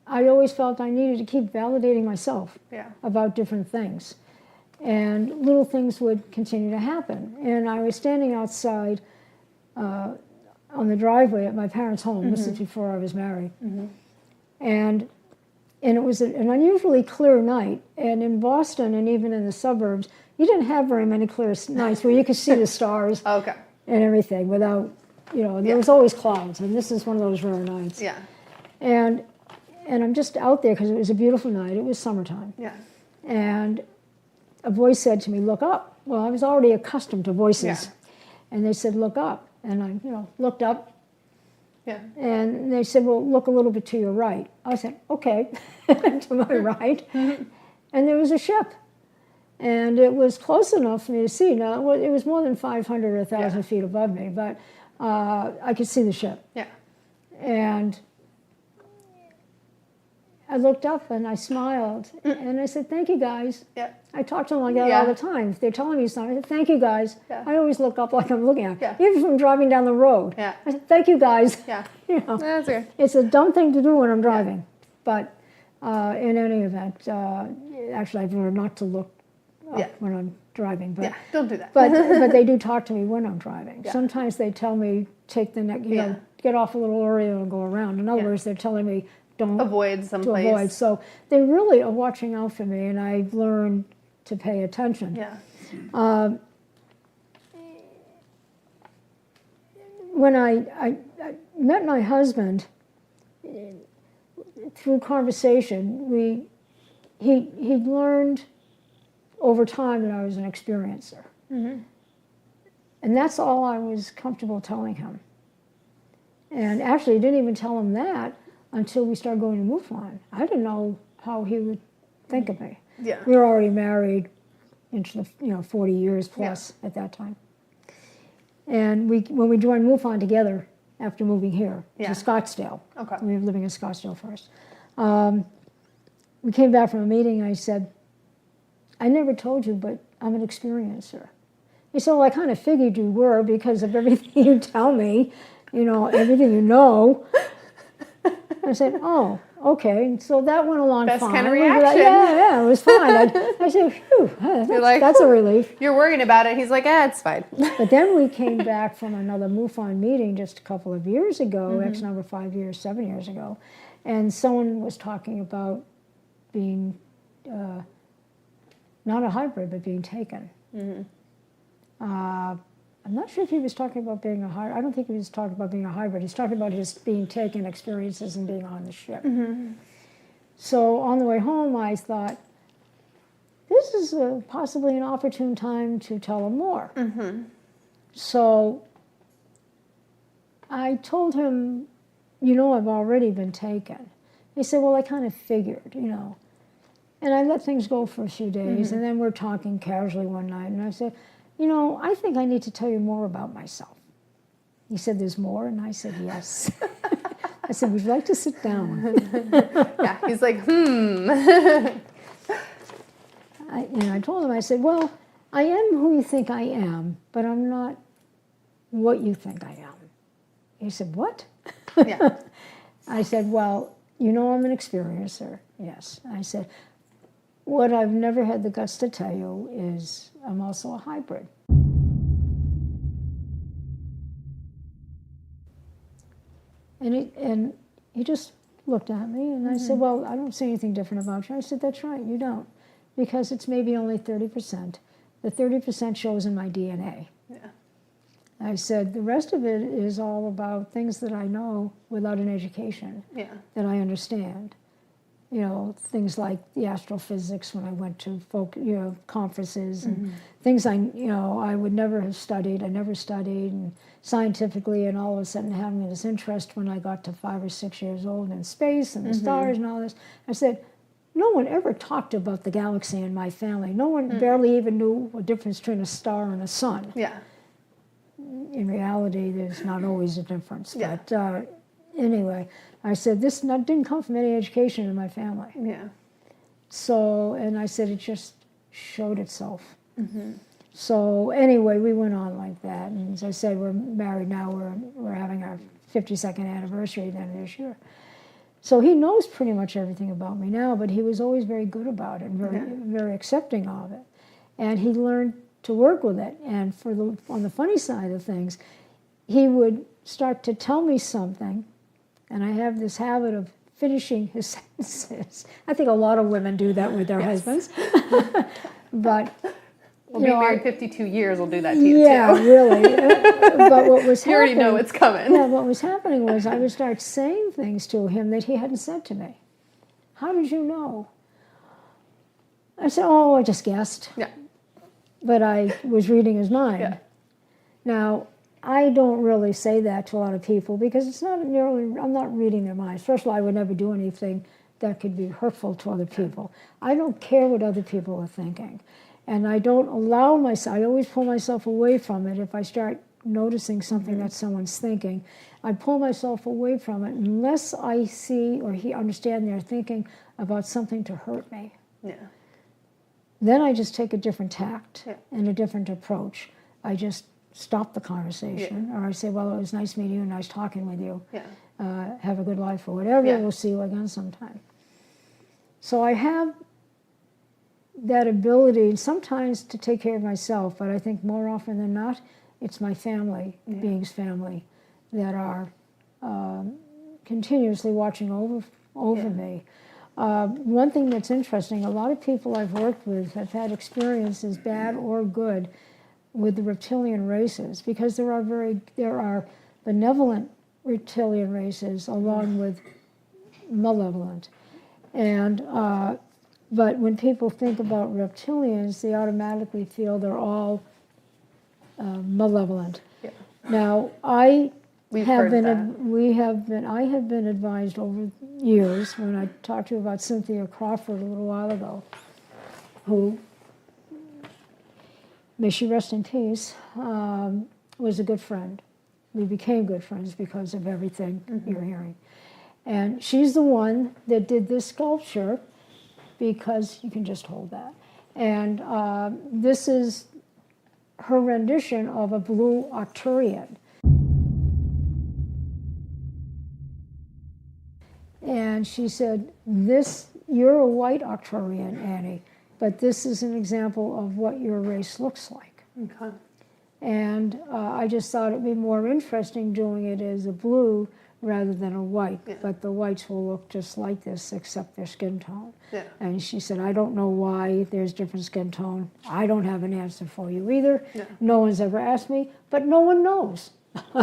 I always felt I needed to keep validating myself about different things. And little things would continue to happen. And I was standing outside on the driveway at my parents' home. This is before I was married. And it was an unusually clear night. And in Boston and even in the suburbs, you didn't have very many clear nights where you could see the stars and everything without, there was always clouds. And this is one of those rare nights. Yeah. And I'm just out there because it was a beautiful night. It was summertime. Yeah. And a voice said to me, look up. Well, I was already accustomed to voices. Yeah. And they said, look up. And I, looked up. Yeah. And they said, well, look a little bit to your right. I said, okay, to my right. And there was a ship. And it was close enough for me to see. Now, it was more than 500 or 1,000 feet above me, but I could see the ship. Yeah. And I looked up and I smiled. And I said, thank you, guys. Yeah. I talk to them like that all the time. If they're telling me something, I said, thank you, guys. I always look up like I'm looking at them. Even from driving down the road. Yeah. I said, thank you, guys. Yeah. That's good. It's a dumb thing to do when I'm driving. But in any event, actually, I've learned not to look up when I'm driving. But, don't do that. but they do talk to me when I'm driving. Yeah. Sometimes they tell me, take the next, get off a little earlier and go around. In other words, they're telling me, don't avoid someplace. to avoid. So they really are watching out for me, and I've learned to pay attention. Yeah. When I met my husband, through conversation, he'd learned over time that I was an experiencer. And that's all I was comfortable telling him. And actually, I didn't even tell him that until we started going to MUFON. I didn't know how he would think of me. Yeah. We were already married into the 40 years plus at that time. And when we joined MUFON together after moving here to Scottsdale, Okay. we were living in Scottsdale first. We came back from a meeting. I said, I never told you, but I'm an experiencer. He said, well, I kind of figured you were because of everything you tell me, everything you know. I said, oh, okay. And so that went along Best fine. kind of reaction. Yeah, it was fine. I said, phew, that's a relief. You're worried about it. He's like, it's fine. But then we came back from another MUFON meeting just a couple of years ago, X number 5 years, 7 years ago, and someone was talking about being not a hybrid, but being taken. I'm not sure if he was talking about being a hybrid. I don't think he was talking about being a hybrid. He's talking about his being taken experiences and being on the ship. So on the way home, I thought, this is possibly an opportune time to tell him more. So I told him, I've already been taken. He said, well, I kind of figured, And I let things go for a few days, and then we're talking casually one night, and I said, I think I need to tell you more about myself. He said, there's more? And I said, yes. I said, would you like to sit down? Yeah, he's like, I told him, I said, well, I am who you think I am, but I'm not what you think I am. He said, what? Yeah. I said, well, I'm an experiencer. Yes. I said, what I've never had the guts to tell you is I'm also a hybrid. And he just looked at me, and I said, well, I don't see anything different about you. I said, that's right, you don't, because it's maybe only 30%. The 30% shows in my DNA. Yeah. I said, the rest of it is all about things that I know without an education, that I understand. Things like the astrophysics when I went to conferences and things I would never have studied. I never studied, and scientifically, and all of a sudden having this interest when I got to 5 or 6 years old in space and the stars and all this. I said, no one ever talked about the galaxy in my family. No one barely even knew the difference between a star and a sun. Yeah. In reality, there's not always a difference. Yeah. But anyway, I said, this didn't come from any education in my family. Yeah. So, and I said, it just showed itself. So anyway, we went on like that. And as I said, we're married now. We're having our 52nd anniversary then this year. So he knows pretty much everything about me now, but he was always very good about it and very accepting of it. And he learned to work with it. And on the funny side of things, he would start to tell me something, and I have this habit of finishing his sentences. I think a lot of women do that with their husbands. But being married 52 years will do that to you, yeah, too. really. But what was You already know it's coming. Yeah, what was happening was I would start saying things to him that he hadn't said to me. How did you know? I said, I just guessed. Yeah. But I was reading his mind. Yeah. Now, I don't really say that to a lot of people because it's not nearly, I'm not reading their minds. First of all, I would never do anything that could be hurtful to other people. I don't care what other people are thinking. And I don't allow myself, I always pull myself away from it if I start noticing something that someone's thinking. I pull myself away from it unless I see or understand they're thinking about something to hurt me. Yeah. Then I just take a different tact and a different approach. I just stop the conversation, or I say, well, it was nice meeting you, nice talking with you. Yeah. Have a good life or whatever. Yeah. We'll see you again sometime. So I have that ability sometimes to take care of myself, but I think more often than not, it's my family, being's family, that are continuously watching over me. One thing that's interesting, a lot of people I've worked with have had experiences, bad or good, with the reptilian races, because there are benevolent reptilian races along with malevolent. And But when people think about reptilians, they automatically feel they're all malevolent. Yeah. Now, I We've have heard been, that. I have been advised over years, when I talked to you about Cynthia Crawford a little while ago, who, may she rest in peace, was a good friend. We became good friends because of everything you're hearing. And she's the one that did this sculpture, because you can just hold that. And this is her rendition of a blue Arcturian. And she said, you're a white Arcturian, Annie, but this is an example of what your race looks like. Okay. And I just thought it'd be more interesting doing it as a blue rather than a white. Yeah. But the whites will look just like this, except their skin tone. Yeah. And she said, I don't know why there's different skin tone. I don't have an answer for you either. Yeah. No one's ever asked me, but no one knows.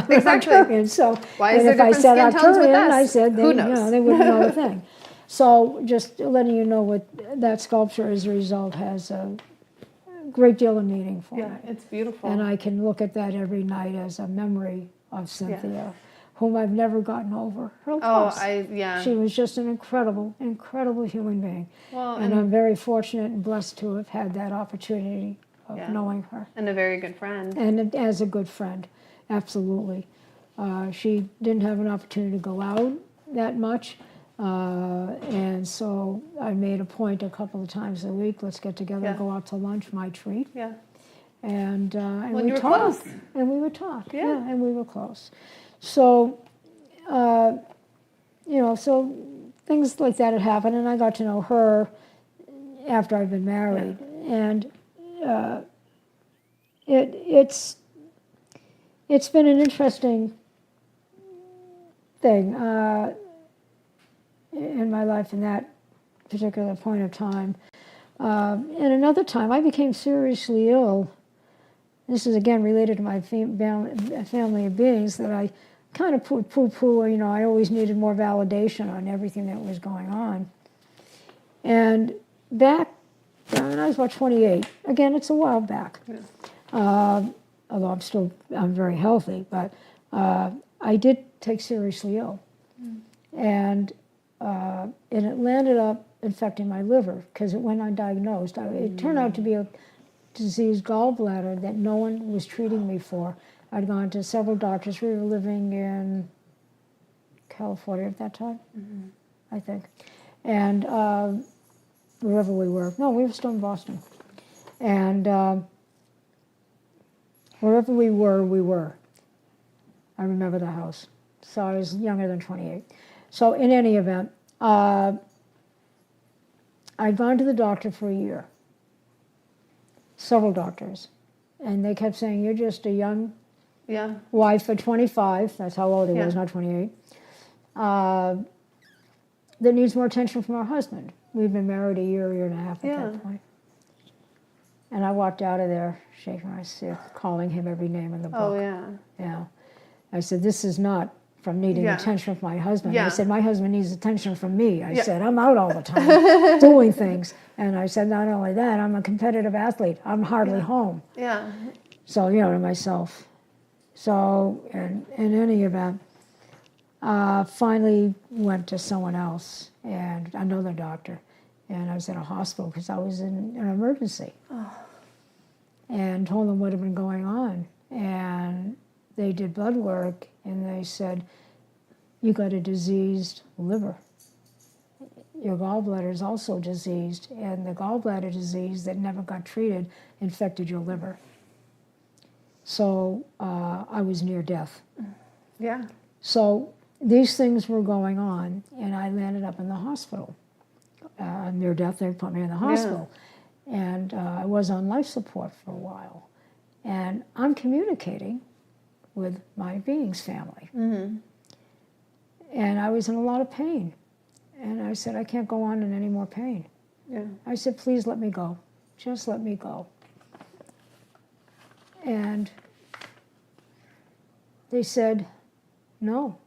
Exactly. Arcturian. So, Why is and there if I different said skin tones with Arcturian, us? I said Who they, knows? they wouldn't know a thing. So just letting you know what that sculpture as a result has a great deal of meaning for Yeah, me. it's beautiful. And I can look at that every night as a memory of Cynthia, whom I've never gotten over her loss. She was just an incredible, incredible human being. Well, and I'm very fortunate and blessed to have had that opportunity of knowing her. And a very good friend. And as a good friend, absolutely. She didn't have an opportunity to go out that much. And so I made a point a couple of times a week, let's get together, go out to lunch, my treat. Yeah. And Well, we you were talked. close. And we would talk. Yeah. And we were close. So, so things like that had happened, and I got to know her after I'd been married. And it's been an interesting thing in my life in that particular point of time. And another time, I became seriously ill. This is again related to my family of beings that I kind of poo-poo. I always needed more validation on everything that was going on. And back when I was about 28, again, it's a while back. Yeah. Although I'm very healthy, but I did take seriously ill. And it landed up infecting my liver, because when I diagnosed, it turned out to be a diseased gallbladder that no one was treating me for. I'd gone to several doctors. We were living in California at that time, I think. And wherever we were. No, we were still in Boston. And wherever we were. I remember the house. So I was younger than 28. So in any event, I'd gone to the doctor for a year. Several doctors. And they kept saying, you're just a young wife of 25. That's how old he was, not 28. That needs more attention from her husband. We'd been married a year and a half at that point. And I walked out of there shaking my fist, calling him every name in the book. Oh, yeah. Yeah. I said, this is not from needing attention from my husband. I said, my husband needs attention from me. I said, I'm out all the time doing things. And I said, not only that, I'm a competitive athlete. I'm hardly home. Yeah. So, to myself. So, in any event, finally went to someone else, and another doctor. And I was in a hospital because I was in an emergency. Oh. And told them what had been going on. And they did blood work, and they said, you got a diseased liver. Your gallbladder is also diseased, and the gallbladder disease that never got treated infected your liver. So I was near death. Yeah. So these things were going on, and I landed up in the hospital. Near death, they put me in the hospital. Yeah. And I was on life support for a while. And I'm communicating with my being's family. Mm-hmm. And I was in a lot of pain. And I said, I can't go on in any more pain. Yeah. I said, please let me go. Just let me go. And they said, no,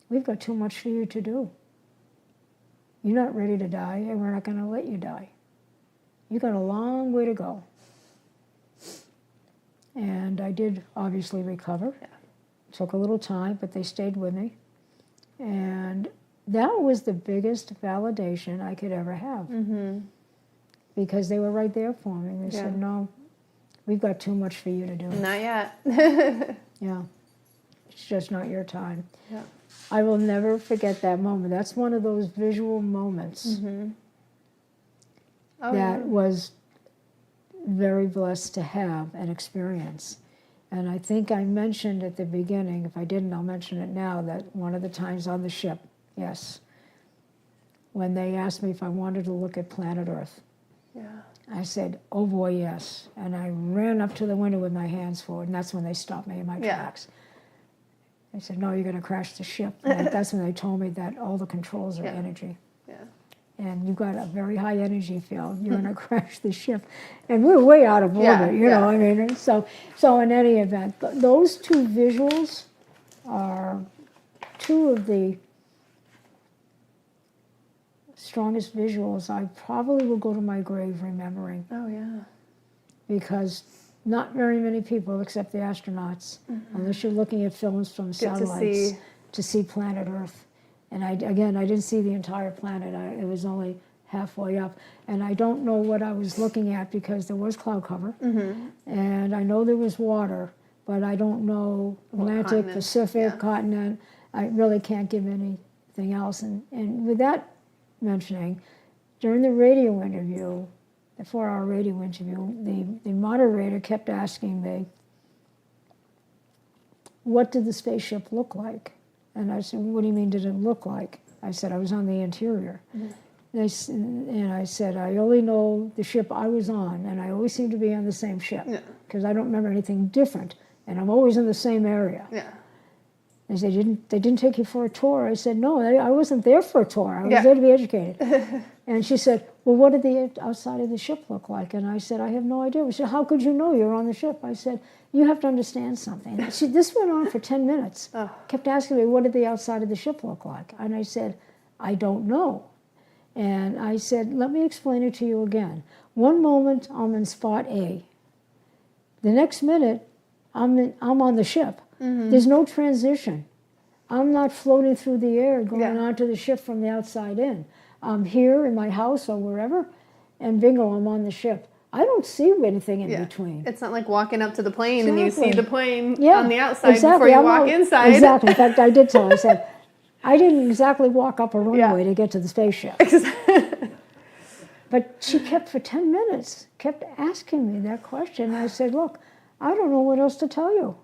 we've got too much for you to do. You're not ready to die, and we're not going to let you die. you got a long way to go. And I did obviously recover. Yeah. Took a little time, but they stayed with me. And that was the biggest validation I could ever have. Mm-hmm. Because they were right there for me. They Yeah. said, no, we've got too much for you to do. Not yet. Yeah, it's just not your time. Yeah. I will never forget that moment. That's one of those visual moments Mm-hmm. Oh, that yeah. was very blessed to have and experience. And I think I mentioned at the beginning, if I didn't, I'll mention it now, that one of the times on the ship, yes, when they asked me if I wanted to look at planet Earth, Yeah. I said, oh boy, yes. And I ran up to the window with my hands forward, and that's when they stopped me in my Yeah. tracks. They said, no, you're going to crash the ship. And that's when they told me that all the controls are Yeah. energy. Yeah. And you've got a very high energy field. You're going to crash the ship. And we're way out of Yeah, orbit, you know. yeah. I mean, so in any event, those two visuals are two of the strongest visuals I probably will go to my grave remembering, Oh, yeah. because not very many people, except the astronauts, unless you're looking at films from Get to satellites, see. to see planet Earth. And I didn't see the entire planet. It was only halfway up. And I don't know what I was looking at because there was cloud cover. Mm-hmm. And I know there was water, but I don't know Atlantic, continent, Pacific, yeah. continent. I really can't give anything else. And with that mentioning, during the radio interview, the 4-hour radio interview, the moderator kept asking me, what did the spaceship look like? And I said, what do you mean, did it look like? I said, I was on the interior. Mm-hmm. And I said, I only know the ship I was on, and I always seem to be on the same ship, Yeah. because I don't remember anything different, and I'm always in the same area. Yeah. They said, they didn't take you for a tour? I said, no, I wasn't there for a tour. I was Yeah. there to be educated. And she said, well, what did the outside of the ship look like? And I said, I have no idea. She said, how could you know you were on the ship? I said, you have to understand something. This went on for 10 minutes. Oh. Kept asking me, what did the outside of the ship look like? And I said, I don't know. And I said, let me explain it to you again. One moment, I'm in spot A. The next minute, I'm on the ship. Mm-hmm. There's no transition. I'm not floating through the air going Yeah. onto the ship from the outside in. I'm here in my house or wherever, and bingo, I'm on the ship. I don't see anything in between. It's not like walking up to the plane and you see Exactly. the plane Yeah, on the outside exactly. before you I'm walk not- inside. Exactly. In fact, I did tell her, I said, I didn't exactly walk up a runway to get to the spaceship. But she kept, for 10 minutes, kept asking me that question. I said, look, I don't know what else to tell you.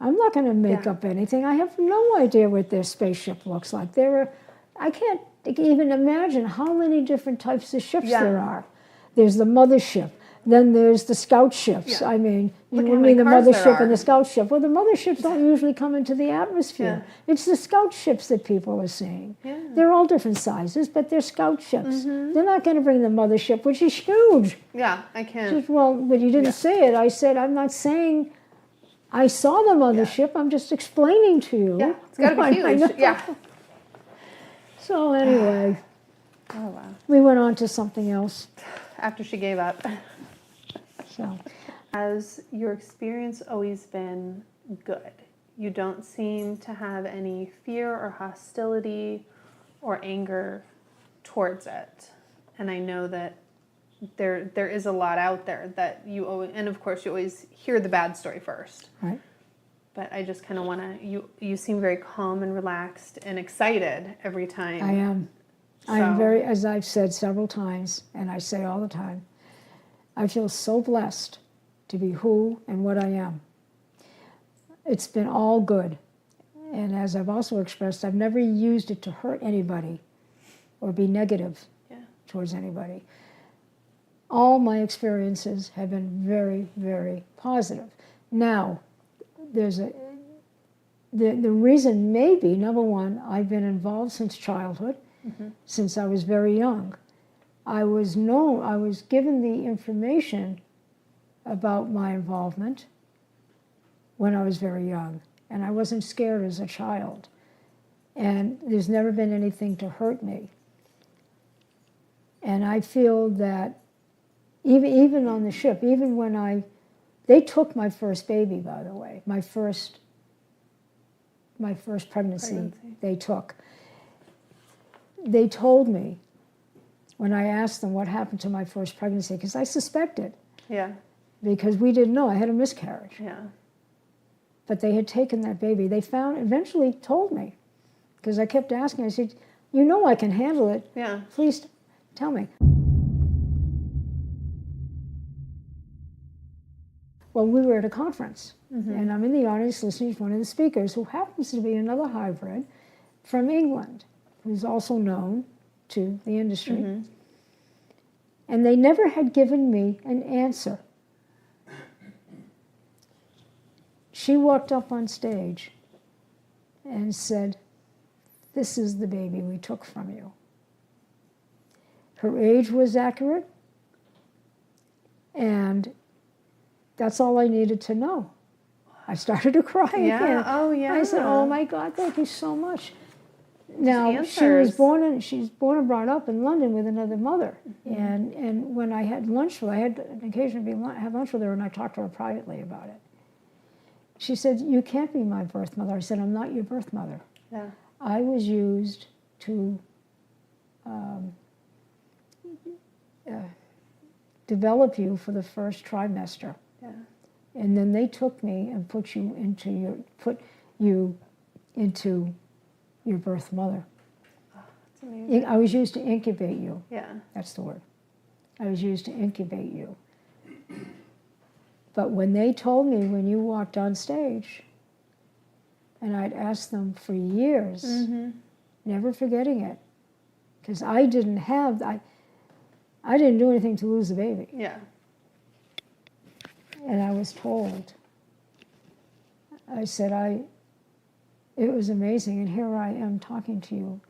I'm not going to make Yeah. up anything. I have no idea what their spaceship looks like. I can't even imagine how many different types of ships Yeah. there are. There's the mothership. Then there's the scout ships. Yeah. I mean, you Look how mean many the cars there mothership and are. the scout ship. Well, the motherships don't usually come into the atmosphere. Yeah. It's the scout ships that people are seeing. Yeah. They're all different sizes, but they're scout ships. They're not going to bring the mothership, which is huge. Yeah, I She can. said, well, but you didn't Yeah. say it. I said, I'm not saying I saw them on the ship. I'm just explaining to you. Yeah, it's got to what be I know. huge. Yeah. So anyway, Oh, wow. we went on to something else. After she gave up. So Has your experience always been good? You don't seem to have any fear or hostility or anger towards it. And I know that there is a lot out there that you always, and of course you always hear the bad story first. right. But I just kind of want to, you seem very calm and relaxed and excited every time. I am. I am So- very, as I've said several times, and I say all the time, I feel so blessed to be who and what I am. It's been all good. And as I've also expressed, I've never used it to hurt anybody or be negative Yeah. towards anybody. All my experiences have been very, very positive. Now, there's the reason may be, number one, I've been involved since childhood, since I was very young. I was given the information about my involvement when I was very young, and I wasn't scared as a child. And there's never been anything to hurt me. And I feel that even on the ship, even when they took my first baby, by the way, my first pregnancy. They took. They told me when I asked them what happened to my first pregnancy, because I suspected. Yeah. Because we didn't know. I had a miscarriage. Yeah. But they had taken that baby. They eventually told me, because I kept asking. I said, you know I can handle it. Yeah. Please tell me. Well, we were at a conference, and I'm in the audience listening to one of the speakers, who happens to be another hybrid from England, who's also known to the industry. And they never had given me an answer. She walked up on stage and said, "This is the baby we took from you." Her age was accurate, and that's all I needed to know. I started to cry again. Oh, yeah. I said, "Oh my God, thank you so much." Now, answers. she's born and brought up in London with another mother. And when I had lunch with her, I had an occasion to have lunch with her, and I talked to her privately about it. She said, "You can't be my birth mother." I said, "I'm not your birth mother. Yeah. I was used to develop you for the first trimester. Yeah. And then they took me and put you into your birth mother. That's amazing. I was used to incubate you." Yeah. That's the word. I was used to incubate you. But when they told me, when you walked on stage, and I'd asked them for years, never forgetting it, because I didn't do anything to lose the baby. Yeah. And I was told, I said, it was amazing, and here I am talking to you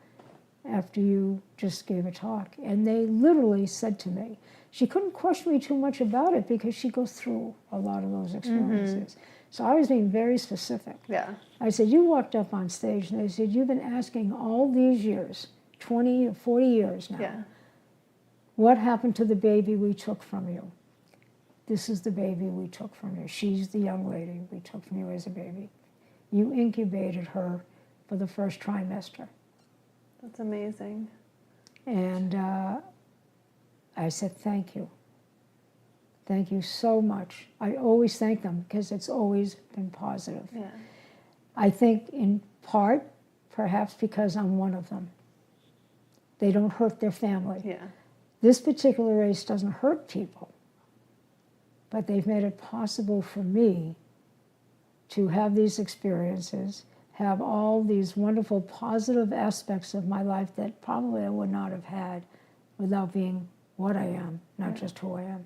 after you just gave a talk. And they literally said to me, she couldn't question me too much about it because she goes through a lot of those experiences. So I was being very specific. Yeah. I said, "You walked up on stage," and they said, "You've been asking all these years, 20 or 40 years now, Yeah. what happened to the baby we took from you? This is the baby we took from you. She's the young lady we took from you as a baby. You incubated her for the first trimester." That's amazing. And I said, "Thank you. Thank you so much." I always thank them because it's always been positive. Yeah. I think in part, perhaps because I'm one of them. They don't hurt their family. Yeah. This particular race doesn't hurt people, but they've made it possible for me to have these experiences, have all these wonderful positive aspects of my life that probably I would not have had without being what I am, not just who I am.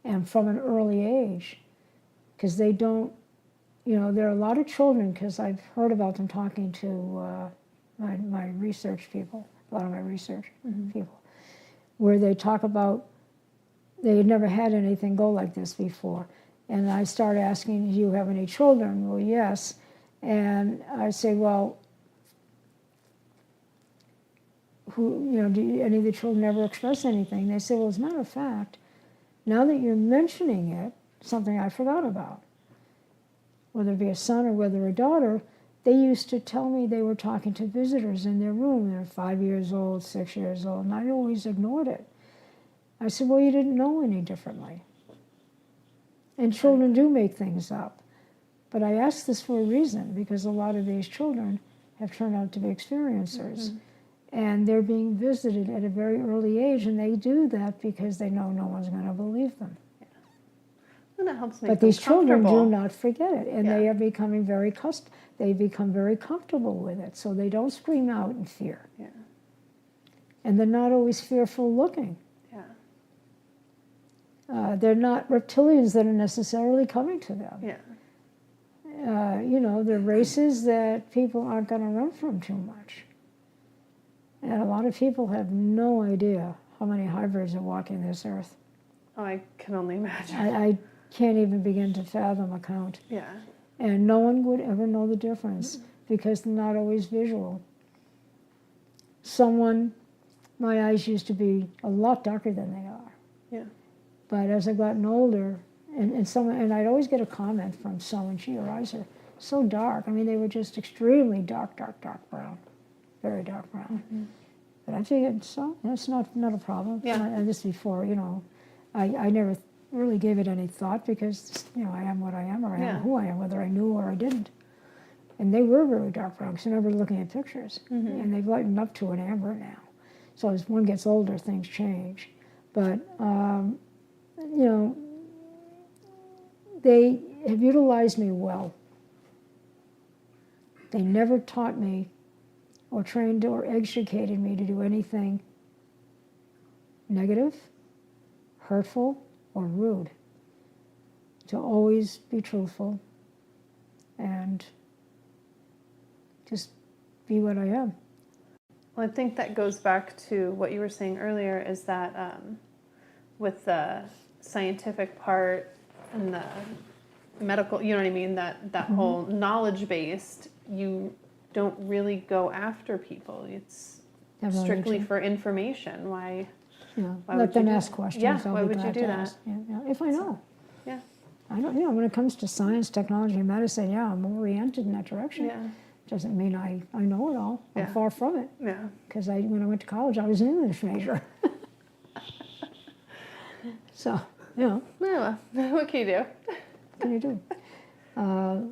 And from an early age, because they don't, there are a lot of children, because I've heard about them talking to my research people, a lot of my research people, where they talk about they had never had anything go like this before. And I start asking, "Do you have any children?" "Well, yes." And I say, "Well, do any of the children ever express anything?" They say, "Well, as a matter of fact, now that you're mentioning it, something I forgot about, whether it be a son or whether a daughter, they used to tell me they were talking to visitors in their room. They're 5 years old, 6 years old, and I always ignored it." I said, "Well, you didn't know any differently. And children do make things up. But I ask this for a reason, because a lot of these children have turned out to be experiencers. And they're being visited at a very early age, and they do that because they know no one's going to believe them. And it helps make But them these children do comfortable. not forget it, and they are becoming they become very comfortable with it, so they don't scream out in fear. Yeah. And they're not always fearful looking. Yeah. They're not reptilians that are necessarily coming to them. Yeah. They're races that people aren't going to run from too much. And a lot of people have no idea how many hybrids are walking this earth. Oh, I can only imagine. I can't even begin to fathom a count. Yeah. And no one would ever know the difference because they're not always visual. My eyes used to be a lot darker than they are. Yeah. But as I've gotten older, and I'd always get a comment from someone, gee, your eyes are so dark. I mean, they were just extremely dark brown, very dark brown. Mm-hmm. But I figured, so that's not a problem. Yeah. And this before, I never really gave it any thought because, I am what I am, or I am who I am, whether I knew or I didn't. And they were very dark brown, because I remember looking at pictures. Mm-hmm. And they've lightened up to an amber now. So as one gets older, things change. But, they have utilized me well. They never taught me or trained or educated me to do anything negative, hurtful, or rude. To always be truthful and just be what I am. Well, I think that goes back to what you were saying earlier, is that with the scientific part and the medical, you know what I mean, that whole knowledge-based, you don't really go after people. It's strictly for information. Why Let them ask questions. Yeah, I'll why be would you glad do to that? ask. Yeah, if I know. Yeah. I don't, when it comes to science, technology, and medicine, I'm oriented in that direction. Yeah. Doesn't mean I know it all. I'm Yeah. far from it. Yeah. Because when I went to college, I was an English major. So, Yeah, well, what can you do? what can you do?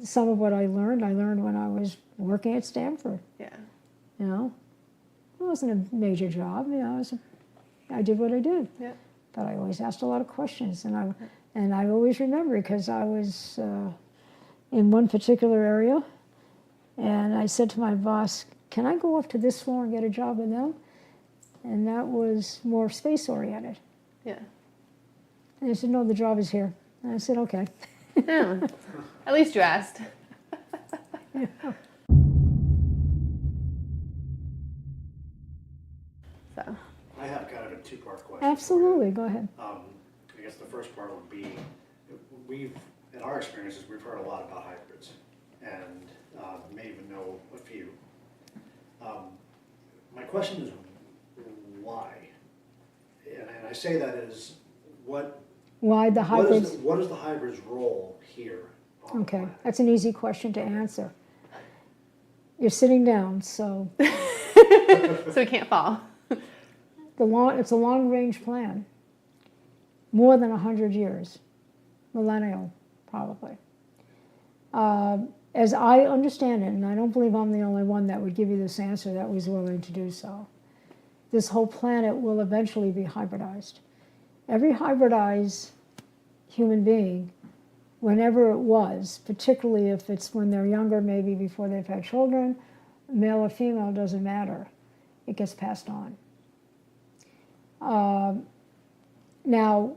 Some of what I learned when I was working at Stanford. Yeah. It wasn't a major job. I did what I did. Yeah. But I always asked a lot of questions, and I always remember because I was in one particular area, and I said to my boss, "Can I go up to this floor and get a job with them?" And that was more space oriented. Yeah. And they said, "No, the job is here." And I said, "Okay." Yeah. At least you asked. So. I have kind of a two-part question. Absolutely, go ahead. I guess the first part would be, in our experiences, we've heard a lot about hybrids, and may even know a few. My question is, why? And I say that as, Why the hybrids? what is the hybrid's role here on the Okay, planet? that's an easy question to answer. You're sitting down, so So we can't fall. it's a long-range plan. More than 100 years. Millennial, probably. As I understand it, and I don't believe I'm the only one that would give you this answer that was willing to do so, this whole planet will eventually be hybridized. Every hybridized human being, whenever it was, particularly if it's when they're younger, maybe before they've had children, male or female, doesn't matter. It gets passed on. Now,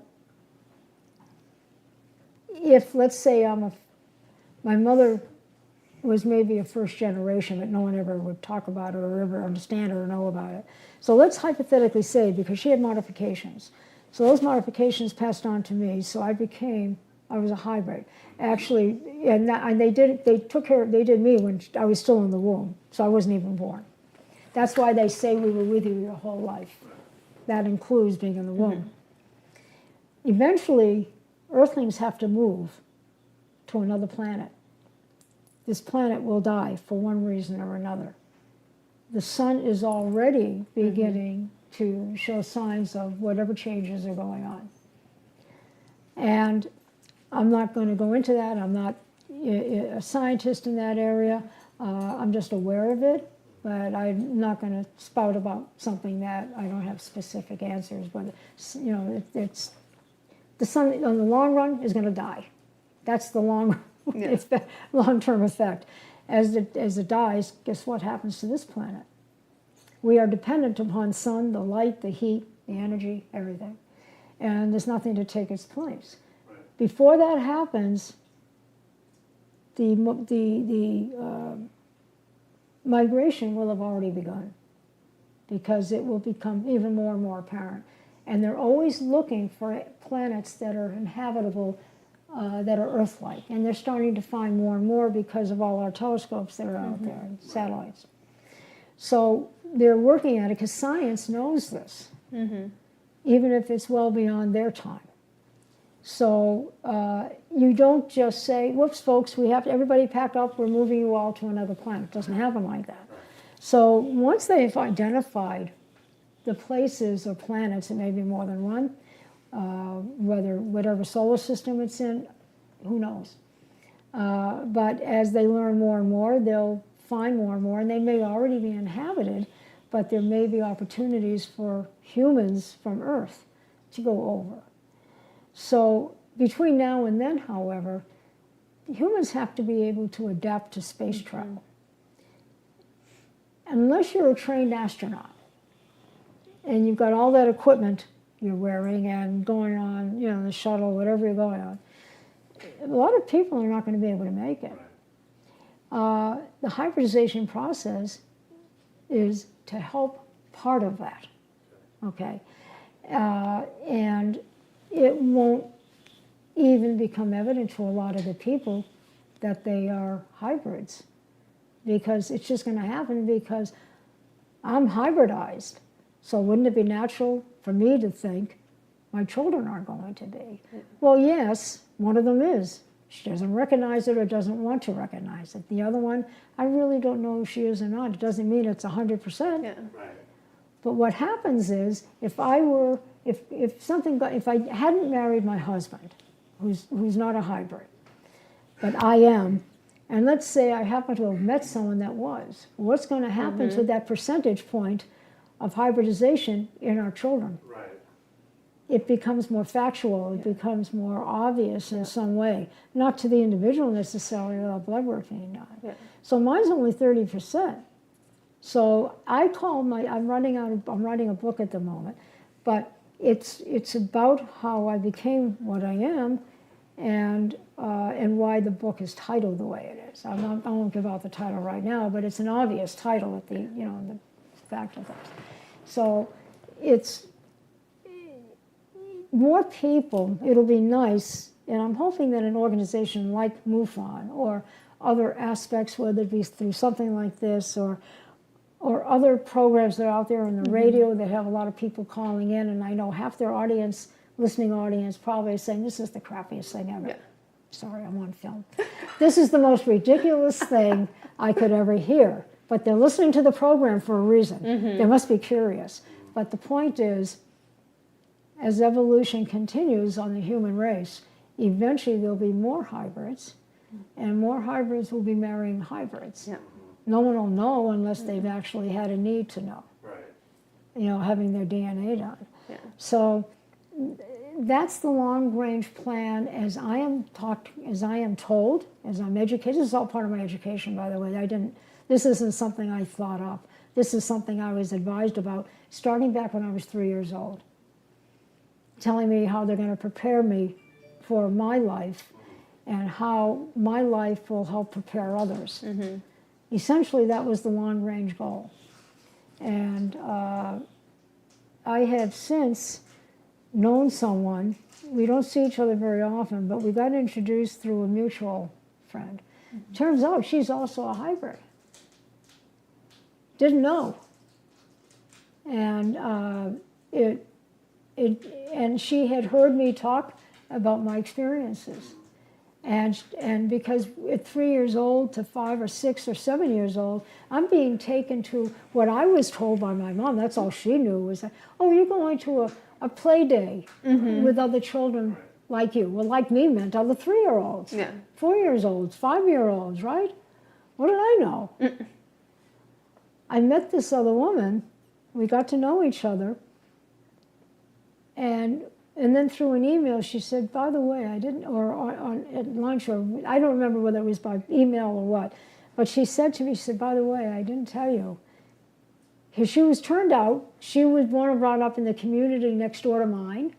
if, let's say, my mother was maybe a first generation, but no one ever would talk about it or ever understand it or know about it. So let's hypothetically say, because she had modifications, so those modifications passed on to me, so I was a hybrid. Actually, and they did me when I was still in the womb, so I wasn't even born. That's why they say we were with you your whole life. That includes being in the womb. Eventually, Earthlings have to move to another planet. This planet will die for one reason or another. The sun is already beginning to show signs of whatever changes are going on. And I'm not going to go into that. I'm not a scientist in that area. I'm just aware of it, but I'm not going to spout about something that I don't have specific answers. But it's the sun in the long run is going to die. That's the long-term effect. As it dies, guess what happens to this planet? We are dependent upon sun, the light, the heat, the energy, everything, and there's nothing to take its place. Right. Before that happens, the migration will have already begun, because it will become even more and more apparent. And they're always looking for planets that are inhabitable, that are Earth-like. And they're starting to find more and more because of all our telescopes that are out there, and satellites. So they're working at it because science knows this. even if it's well beyond their time. So you don't just say, whoops, folks, we have to, everybody pack up, we're moving you all to another planet. It doesn't happen like that. So once they've identified the places or planets, it may be more than one, whatever solar system it's in, who knows. But as they learn more and more, they'll find more and more, and they may already be inhabited, but there may be opportunities for humans from Earth to go over. So between now and then, however, humans have to be able to adapt to space travel. Unless you're a trained astronaut and you've got all that equipment you're wearing and going on, you know, the shuttle, whatever you're going on, a lot of people are not going to be able to make it. The hybridization process is to help part of that, okay? And it won't even become evident to a lot of the people that they are hybrids, because it's just going to happen because I'm hybridized. So wouldn't it be natural for me to think my children are going to be? Well, yes, one of them is. She doesn't recognize it or doesn't want to recognize it. The other one, I really don't know if she is or not. It doesn't mean it's 100%. Yeah. Right. But what happens is, if I hadn't married my husband, who's not a hybrid, but I am, and let's say I happen to have met someone that was, what's going to happen to that percentage point of hybridization in our children? Right. It becomes more factual, it becomes more obvious in some way, not to the individual necessarily without blood work being done. Yeah. So mine's only 30%. So I call I'm writing a book at the moment, but it's about how I became what I am, and why the book is titled the way it is. I won't give out the title right now, but it's an obvious title at the the fact of things. So it's more people. It'll be nice, and I'm hoping that an organization like MUFON or other aspects, whether it be through something like this or other programs that are out there on the radio that have a lot of people calling in, and I know half their audience, listening audience, probably saying, this is the crappiest thing ever. Yeah. Sorry, I'm on film. This is the most ridiculous thing I could ever hear. But they're listening to the program for a reason. They must be curious. But the point is, as evolution continues on the human race, eventually there'll be more hybrids, and more hybrids will be marrying hybrids. Yeah. No one will know unless they've actually had a need to know, Right. having their DNA done. Yeah. So that's the long-range plan as I am told, as I'm educated. This is all part of my education, by the way. This isn't something I thought up. This is something I was advised about starting back when I was 3 years old, telling me how they're going to prepare me for my life and how my life will help prepare others. Essentially, that was the long-range goal. And I have since known someone. We don't see each other very often, but we got introduced through a mutual friend. Turns out she's also a hybrid. Didn't know. And and she had heard me talk about my experiences. And because at 3 years old to 5 or 6 or 7 years old, I'm being taken to what I was told by my mom. That's all she knew was that, oh, you're going to a play day with other children like you. Well, like me meant other 3-year-olds, 4-year-olds, 5-year-olds, right? What did I know? I met this other woman. We got to know each other. And then through an email, she said, by the way, I didn't, or at lunch, or I don't remember whether it was by email or what, but she said to me, she said, by the way, I didn't tell you. Because she was born and brought up in the community next door to mine.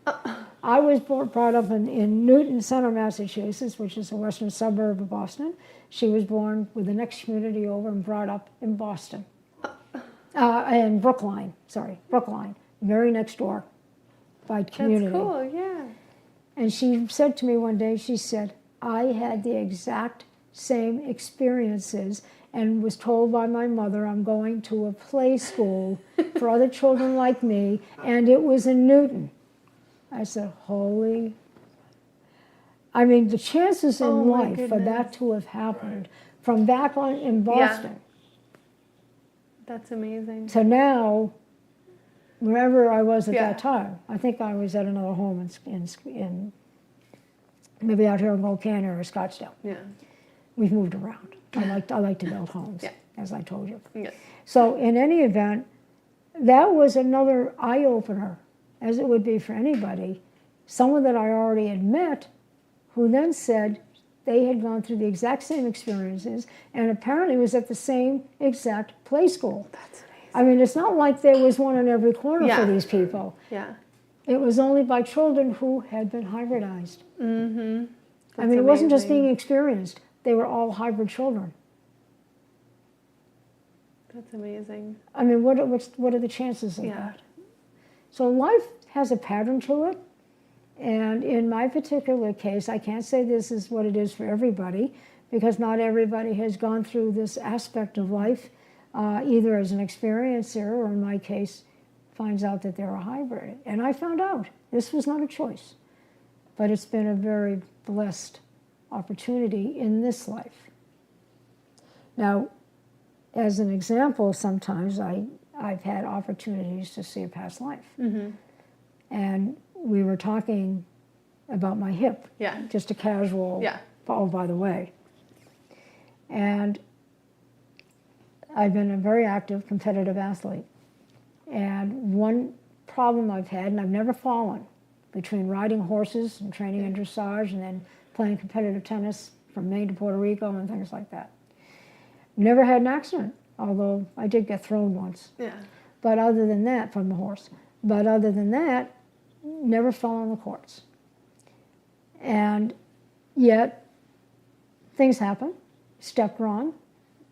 I was brought up in Newton Center, Massachusetts, which is a western suburb of Boston. She was born with the next community over and brought up in Boston. In Brookline, very next door. By community. That's cool, yeah. And she said to me one day, she said, I had the exact same experiences and was told by my mother I'm going to a play school for other children like me, and it was in Newton. I said, holy. I mean, the chances in Oh, my life for that goodness. to have happened from back on in Boston That's amazing. to now, wherever I was at Yeah. that time. I think I was at another home in maybe out here in Gold Canyon or Scottsdale. Yeah. We've moved around. I like to build homes, Yeah. as I told you. Yeah. So in any event, that was another eye-opener, as it would be for anybody. Someone that I already had met who then said they had gone through the exact same experiences and apparently was at the same exact play school. That's amazing. I mean, it's not like there was one in every corner Yeah. for these people. Yeah. It was only by children who had been hybridized. Mm-hmm. I mean, it wasn't just being experienced. They were all hybrid children. That's amazing. I mean, what are the chances of Yeah. that? So life has a pattern to it. And in my particular case, I can't say this is what it is for everybody, because not everybody has gone through this aspect of life, either as an experiencer or, in my case, finds out that they're a hybrid. And I found out. This was not a choice. But it's been a very blessed opportunity in this life. Now, as an example, sometimes I've had opportunities to see a past life. Mm-hmm. And we were talking about my hip, Yeah. just a casual, Yeah. oh, by the way. And I've been a very active, competitive athlete. And one problem I've had, and I've never fallen, between riding horses and training in dressage and then playing competitive tennis from Maine to Puerto Rico and things like that. Never had an accident, although I did get thrown once. Yeah. But other than that, from the horse. But other than that, never fell on the courts. And yet, things happen, stepped wrong,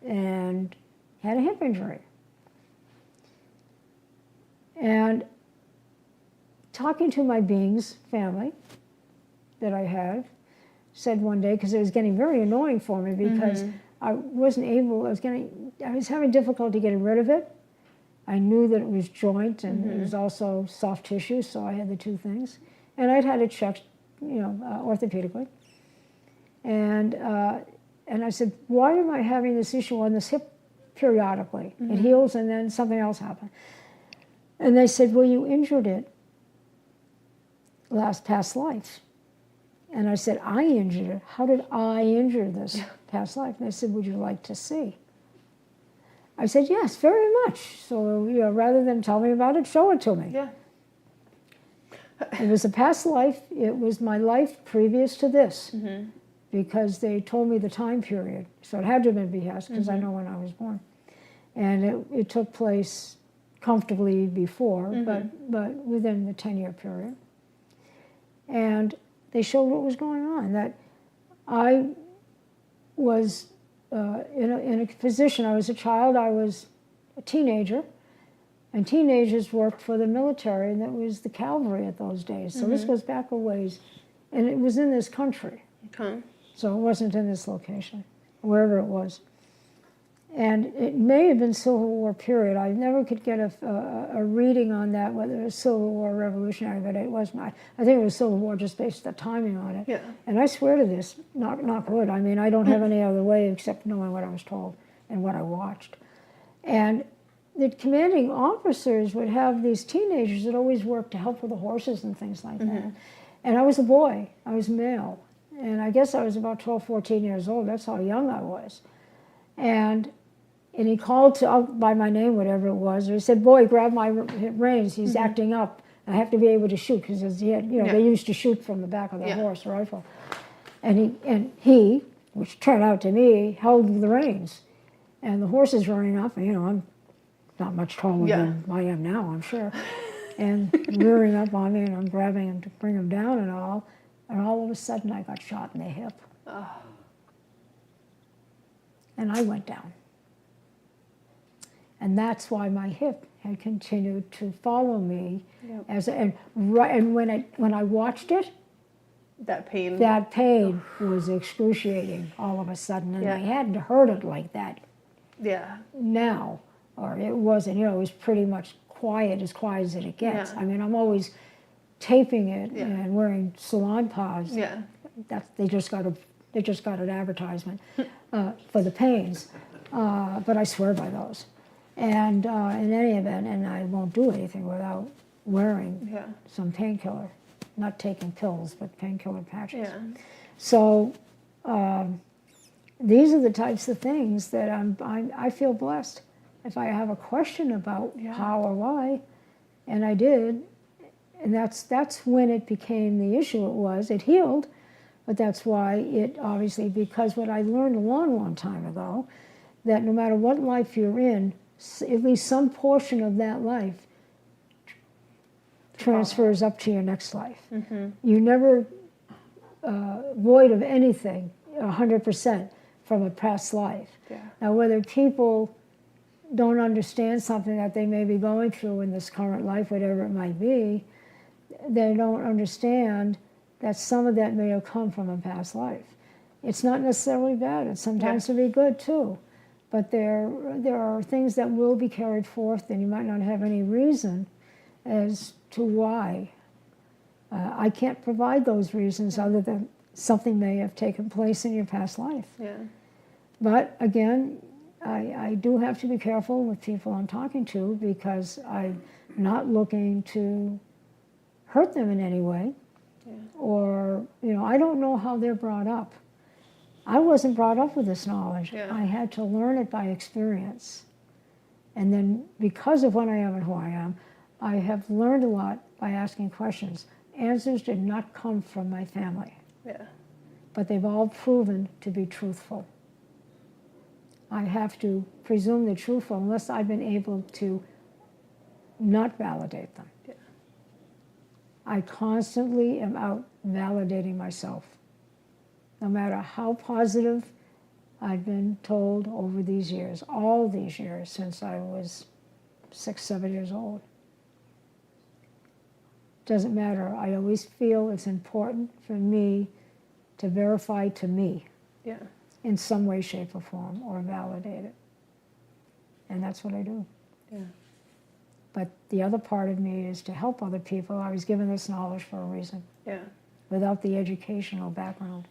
and had a hip injury. And talking to my beings family that I had, said one day, because it was getting very annoying for me because I wasn't able, I was having difficulty getting rid of it. I knew that it was joint and it was also soft tissue, so I had the two things. And I'd had it checked, orthopedically. And I said, why am I having this issue on this hip periodically? It heals and then something else happened. And they said, well, you injured it past life. And I said, I injured it. How did I injure this past life? And they said, would you like to see? I said, yes, very much. So, rather than tell me about it, show it to me. Yeah. It was a past life. It was my life previous to this, because they told me the time period. So it had to have been BS, because I know when I was born. And it took place comfortably before, but within the 10-year period. And they showed what was going on, that I was in a position. I was a child, I was a teenager, and teenagers worked for the military, and that was the cavalry at those days. So this goes back a ways, and it was in this country. Okay. So it wasn't in this location, wherever it was. And it may have been Civil War period. I never could get a reading on that, whether it was Civil War or Revolutionary, but it was not. I think it was Civil War just based on the timing on it. Yeah. And I swear to this, knock wood, I mean, I don't have any other way except knowing what I was told and what I watched. And the commanding officers would have these teenagers that always worked to help with the horses and things like that. And I was a boy, I was male. And I guess I was about 12, 14 years old. That's how young I was. And he called by my name, whatever it was, or he said, boy, grab my reins, he's acting up. I have to be able to shoot, because they used to shoot from the back of the horse rifle. And he, which turned out to me, held the reins. And the horse is running up, and I'm not much taller than I am now, I'm sure. And rearing up on me, and I'm grabbing him to bring him down and all of a sudden I got shot in the hip. Oh. And I went down. And that's why my hip had continued to follow me. Yep. And when I watched it, that pain was excruciating all of a sudden, and I hadn't heard it like that. Yeah. Now, or it wasn't. It was pretty much quiet as it gets. Yeah. I mean, I'm always taping it Yeah. and wearing salon paws. Yeah. They just got an advertisement for the pains, but I swear by those. And in any event, and I won't do anything without wearing Yeah. some painkiller, not taking pills, but painkiller patches. Yeah. So these are the types of things that I feel blessed. If I have a question about Yeah. how or why, and I did, and that's when it became the issue. It healed, but that's why it obviously, because what I learned a long, long time ago, that no matter what life you're in, at least some portion of that life transfers up to your next life. Mm-hmm. You never void of anything 100% from a past life. Yeah. Now, whether people don't understand something that they may be going through in this current life, whatever it might be, they don't understand that some of that may have come from a past life. It's not necessarily bad. It sometimes can be good too. But there are things that will be carried forth, and you might not have any reason as to why. I can't provide those reasons other than something may have taken place in your past life. Yeah. But again, I do have to be careful with people I'm talking to, because I'm not looking to hurt them in any way. Yeah. Or, I don't know how they're brought up. I wasn't brought up with this knowledge. Yeah. I had to learn it by experience. And then because of what I am and who I am, I have learned a lot by asking questions. Answers did not come from my family, Yeah. but they've all proven to be truthful. I have to presume they're truthful unless I've been able to not validate them. Yeah. I constantly am out validating myself. No matter how positive I've been told over these years, all these years since I was 6, 7 years old. Doesn't matter. I always feel it's important for me to verify to me Yeah. in some way, shape, or form, or validate it. And that's what I do. Yeah. But the other part of me is to help other people. I was given this knowledge for a reason, Yeah. without the educational background.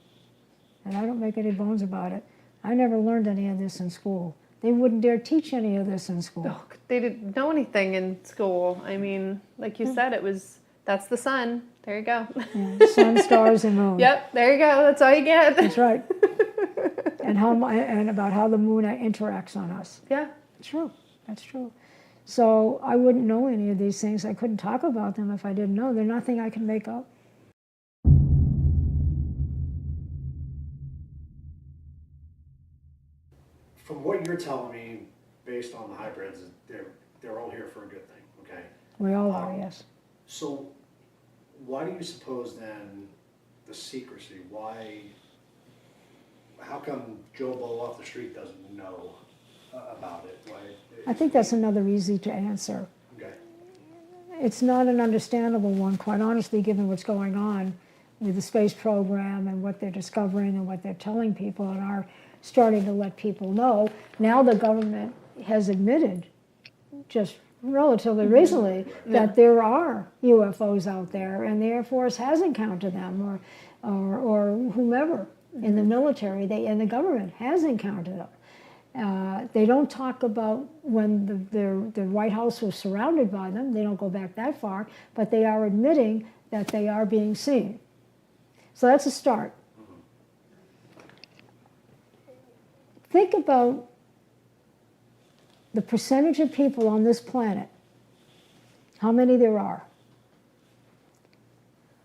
And I don't make any bones about it. I never learned any of this in school. They wouldn't dare teach any of this in school. Oh, they didn't know anything in school. I mean, like you said, that's the sun. There you go. Yeah, sun, stars, and moon. Yep, there you go. That's all you get. That's right. And about how the moon interacts on us. Yeah. It's true. That's true. So I wouldn't know any of these things. I couldn't talk about them if I didn't know. They're nothing I can make up. From what you're telling me, based on the hybrids, they're all here for a good thing, okay? We all are, yes. So why do you suppose then the secrecy? How come Joe Blow off the street doesn't know about it? I think that's another easy to answer. Okay. It's not an understandable one, quite honestly, given what's going on with the space program and what they're discovering and what they're telling people and are starting to let people know. Now the government has admitted, just relatively recently, that there are UFOs out there, and the Air Force has encountered them, or whomever in the military, and the government has encountered them. They don't talk about when the White House was surrounded by them. They don't go back that far, but they are admitting that they are being seen. So that's a start. Think about the percentage of people on this planet, how many there are.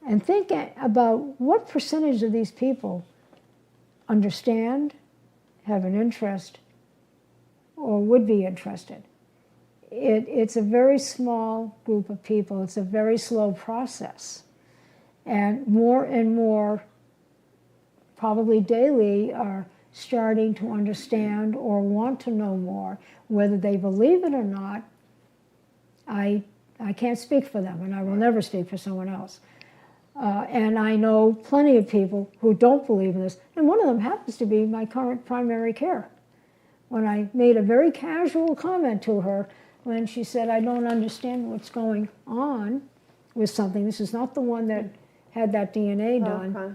And think about what percentage of these people understand, have an interest, or would be interested. It's a very small group of people. It's a very slow process. And more, probably daily, are starting to understand or want to know more. Whether they believe it or not, I can't speak for them, and I will never speak for someone else. And I know plenty of people who don't believe in this, and one of them happens to be my current primary care. When I made a very casual comment to her when she said, I don't understand what's going on, with something. This is not the one that had that DNA done. Okay.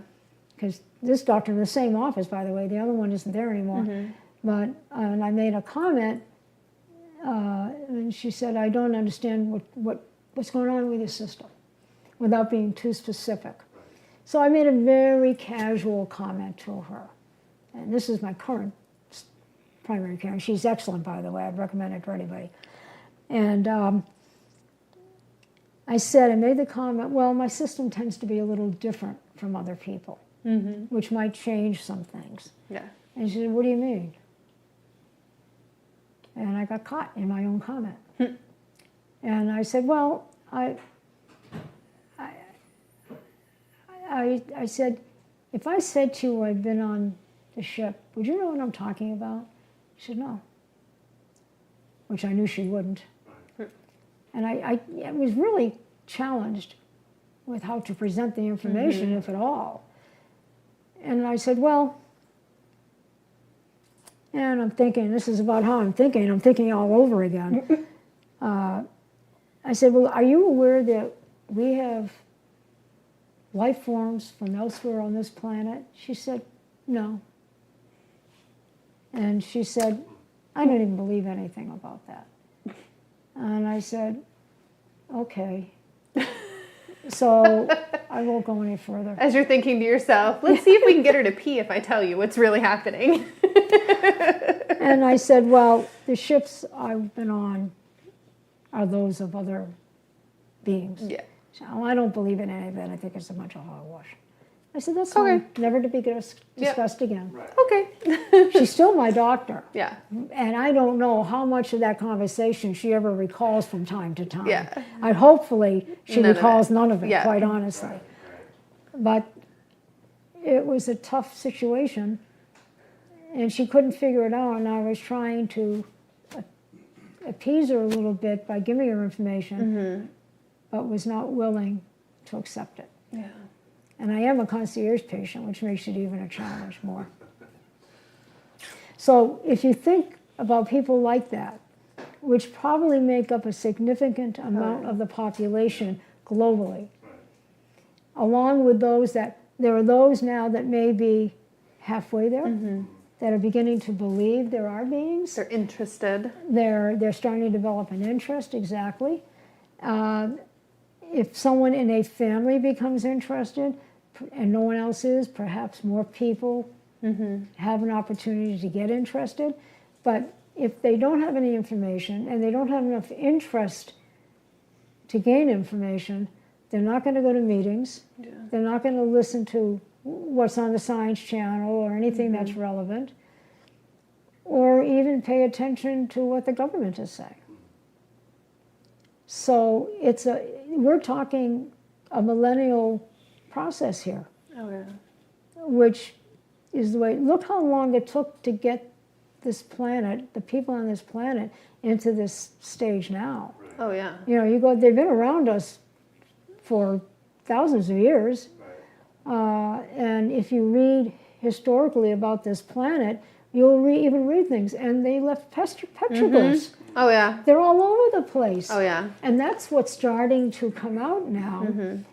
Because this doctor in the same office, by the way, the other one isn't there anymore. But and I made a comment, and she said, "I don't understand what's going on with your system," without being too specific. So I made a very casual comment to her, and this is my current primary care. She's excellent, by the way. I'd recommend it to anybody. And I made the comment, "Well, my system tends to be a little different from other people." Which might change some things. Yeah. And she said, "What do you mean?" And I got caught in my own comment. And I said, "Well, I said, if I said to you I'd been on the ship, would you know what I'm talking about?" She said, "No," which I knew she wouldn't. And I was really challenged with how to present the information, if at all. And I said, "Well," and I'm thinking, this is about how I'm thinking all over again. I said, "Well, are you aware that we have life forms from elsewhere on this planet?" She said, "No." And she said, "I don't even believe anything about that." And I said, "Okay." So I won't go any further. As you're thinking to yourself, let's see if we can get her to pee if I tell you what's really happening. And I said, "Well, the ships I've been on are those of other beings." Yeah. So, "I don't believe in any of that. I think it's a bunch of hogwash." I said, "That's fine. Never to be discussed again." Right. Okay. She's still my doctor. Yeah. And I don't know how much of that conversation she ever recalls from time to time. Yeah. And hopefully she None of recalls it. none of it, Yeah. quite honestly. But it was a tough situation, and she couldn't figure it out, and I was trying to appease her a little bit by giving her information, but was not willing to accept it. Yeah. And I am a concierge patient, which makes it even a challenge more. So if you think about people like that, which probably make up a significant amount of the population globally, along with those that, there are those now that may be halfway there, that are beginning to believe there are beings. They're interested. They're starting to develop an interest, exactly. If someone in a family becomes interested and no one else is, perhaps more people have an opportunity to get interested. But if they don't have any information and they don't have enough interest to gain information, they're not going to go to meetings. Yeah. They're not going to listen to what's on the Science Channel or anything that's relevant, or even pay attention to what the government is saying. So we're talking a millennial process here, Oh, yeah. which is the way, look how long it took to get this planet, the people on this planet, into this stage now. Oh, yeah. You know, they've been around us for thousands of years. And if you read historically about this planet, you'll even read things. And they left petroglyphs. Oh, yeah. They're all over the place. Oh, yeah. And that's what's starting to come out now,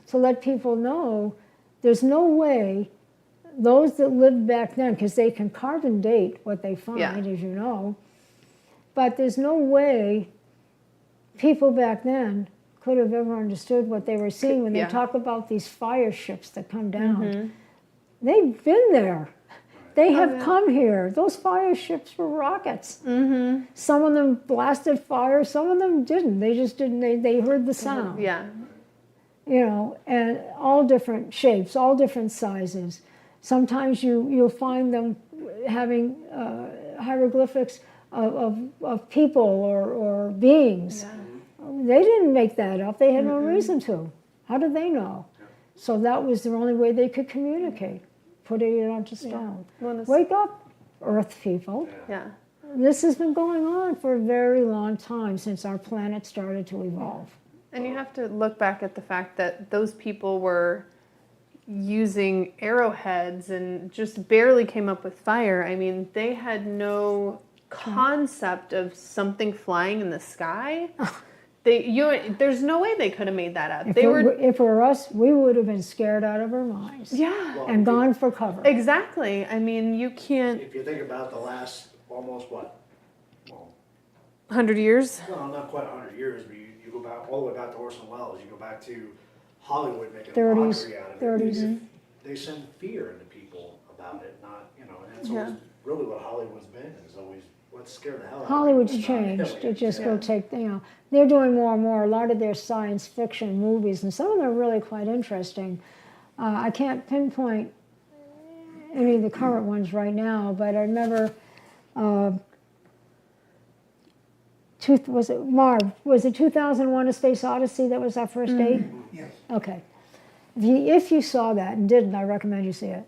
to let people know there's no way those that lived back then, because they can carbon date what they find, as you know, but there's no way people back then could have ever understood what they were seeing when they talk about these fire ships that come down. They've been there. They have come here. Those fire ships were rockets. Some of them blasted fire, some of them didn't. They just didn't, they heard the sound. Yeah. You know, and all different shapes, all different sizes. Sometimes you'll find them having hieroglyphics of people or beings. They didn't make that up. They had no reason to. How did they know? So that was the only way they could communicate, putting it onto stone. Well, Wake up, Earth people. Yeah. This has been going on for a very long time since our planet started to evolve. And you have to look back at the fact that those people were using arrowheads and just barely came up with fire. I mean, they had no concept of something flying in the sky There's no way they could have made that up. If it were us, we would have been scared out of our minds. Yeah. And gone for cover. Exactly. I mean, you can't. If you think about the last almost 100 years? well, not quite 100 years, but you go back all the way back to Orson Welles, you go back to Hollywood making a 30s, mockery out of it. 30s. They send fear into people about it, not, and it's Yeah. always really what Hollywood's been, is always, let's scare the hell out of Hollywood's people. changed. It just Yeah. go take, they're doing more and more. A lot of their science fiction movies, and some of them are really quite interesting. I can't pinpoint any of the current ones right now, but I remember, was it 2001: A Space Odyssey that was our first date? Yes. Okay. If you saw that and didn't, I recommend you see it.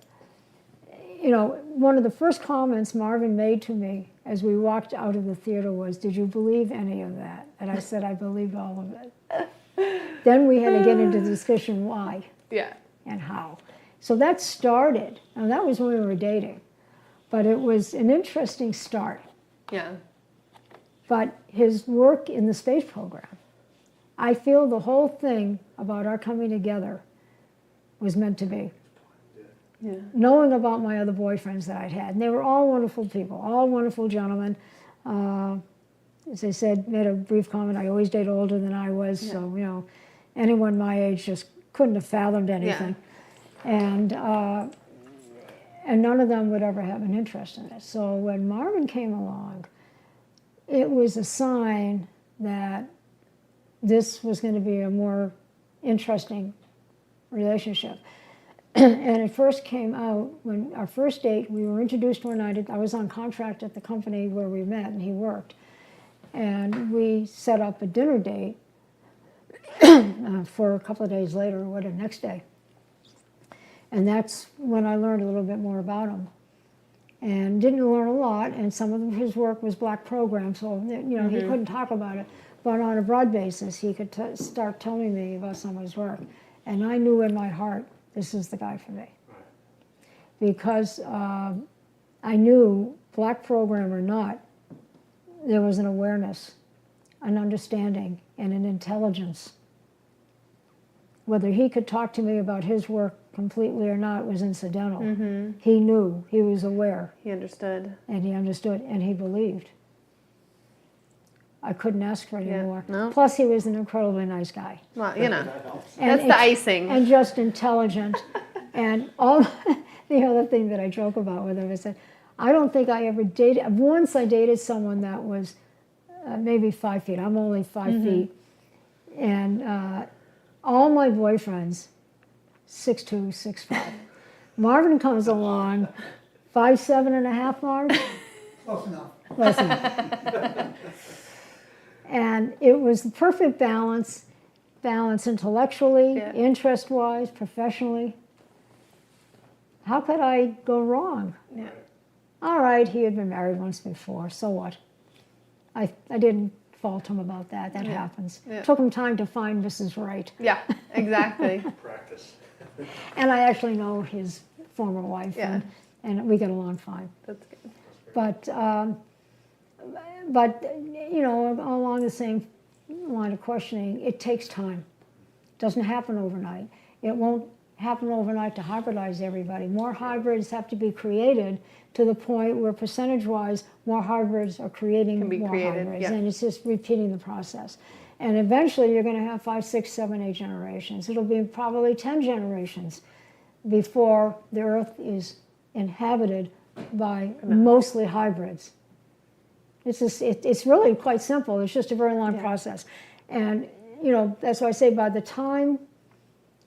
One of the first comments Marvin made to me as we walked out of the theater was, "Did you believe any of that?" And I said, "I believed all of it." Then we had to get into the discussion why Yeah. and how. So that started, and that was when we were dating. But it was an interesting start. Yeah. But his work in the space program, I feel the whole thing about our coming together was meant to be. Yeah. Knowing about my other boyfriends that I'd had, and they were all wonderful people, all wonderful gentlemen. As I said, made a brief comment, I always date older than I was, so, anyone my age just couldn't have fathomed anything. And none of them would ever have an interest in it. So when Marvin came along, it was a sign that this was going to be a more interesting relationship. And it first came out when our first date, we were introduced one night. I was on contract at the company where we met, and he worked. And we set up a dinner date for a couple of days later, or the next day. And that's when I learned a little bit more about him. And didn't learn a lot, and some of his work was black program, so he couldn't talk about it. But on a broad basis, he could start telling me about some of his work. And I knew in my heart, this is the guy for me. Right. Because I knew, black program or not, there was an awareness, an understanding, and an intelligence. Whether he could talk to me about his work completely or not was incidental. He knew, he was aware, He understood. and he understood, and he believed. I couldn't ask for any Yeah, more. no. Plus, he was an incredibly nice guy. Well, That helps. And that's the icing. And just intelligent. And all the other thing that I joke about with him is that I don't think I ever dated, once I dated someone that was maybe 5 feet. I'm only 5 feet. And all my boyfriends, 6'2", 6'5". Marvin comes along, 5'7.5", Marv? Close enough. Listen. And it was the perfect balance intellectually, Yeah. interest-wise, professionally. How could I go wrong? Yeah. All right, he had been married once before, so what? I didn't fault him about that. That happens. Yeah. Took him time to find Mrs. Right. Yeah, exactly. Practice. And I actually know his former wife, Yeah. and we get along fine. That's good. But along the same line of questioning, it takes time. It doesn't happen overnight. It won't happen overnight to hybridize everybody. More hybrids have to be created to the point where percentage-wise, more hybrids are creating Can be more created, hybrids. yeah. And it's just repeating the process. And eventually you're going to have 5, 6, 7, 8 generations. It'll be probably 10 generations before the Earth is inhabited by mostly hybrids. It's really quite simple. It's just a very long process. And, that's why I say by the time,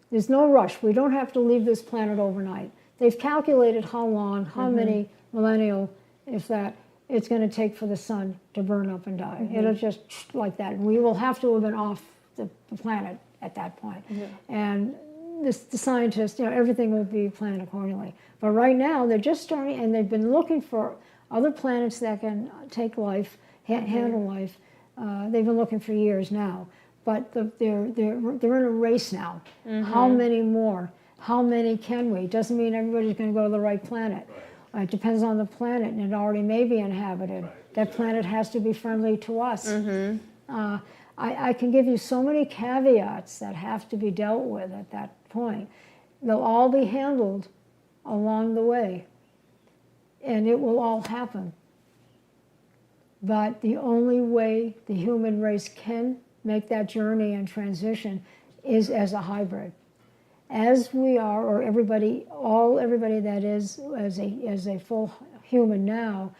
there's no rush. We don't have to leave this planet overnight. They've calculated how long, how many millennial, if that, it's going to take for the sun to burn up and die. It'll just like that. And we will have to have been off the planet at that point. And the scientists, everything will be planned accordingly. But right now, they're just starting, and they've been looking for other planets that can take life, handle life. They've been looking for years now. But they're in a race now. How many more? How many can we? Doesn't mean everybody's going to go to the right planet. It depends on the planet, and it already may be inhabited. That planet has to be friendly to us. I can give you so many caveats that have to be dealt with at that point. They'll all be handled along the way, and it will all happen. But the only way the human race can make that journey and transition is as a hybrid. As we are, or everybody that is as a full human now,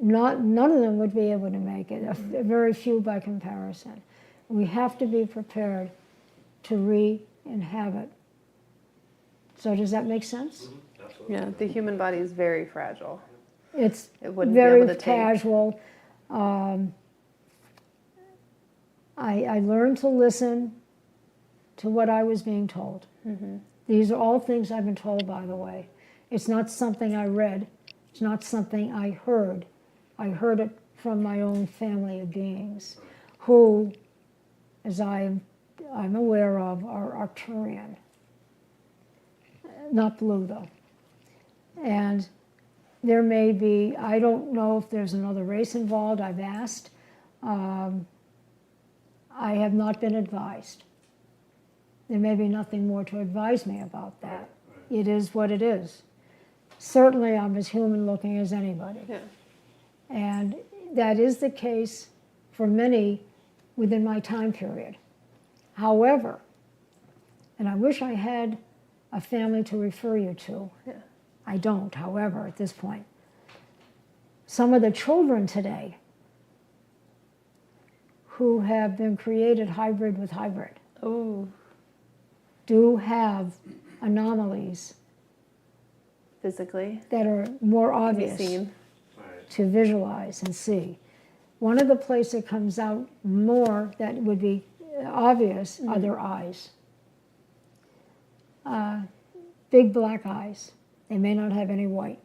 none of them would be able to make it, very few by comparison. We have to be prepared to re-inhabit. So does that make sense? Absolutely. Yeah, the human body is very fragile. It's It wouldn't be very able to take. casual. I learned to listen to what I was being told. These are all things I've been told, by the way. It's not something I read. It's not something I heard. I heard it from my own family of beings who, as I'm aware of, are Arcturian. Not blue, though. And there may be, I don't know if there's another race involved. I've asked. I have not been advised. There may be nothing more to advise me about that. It is what it is. Certainly, I'm as human looking as anybody. Yeah. And that is the case for many within my time period. However, and I wish I had a family to refer you to. Yeah. I don't, however, at this point. Some of the children today who have been created hybrid with hybrid Oh, do have anomalies physically. that are more Can be obvious seen. Right. to visualize and see. One of the places that comes out more that would be obvious are their eyes. Big black eyes. They may not have any white.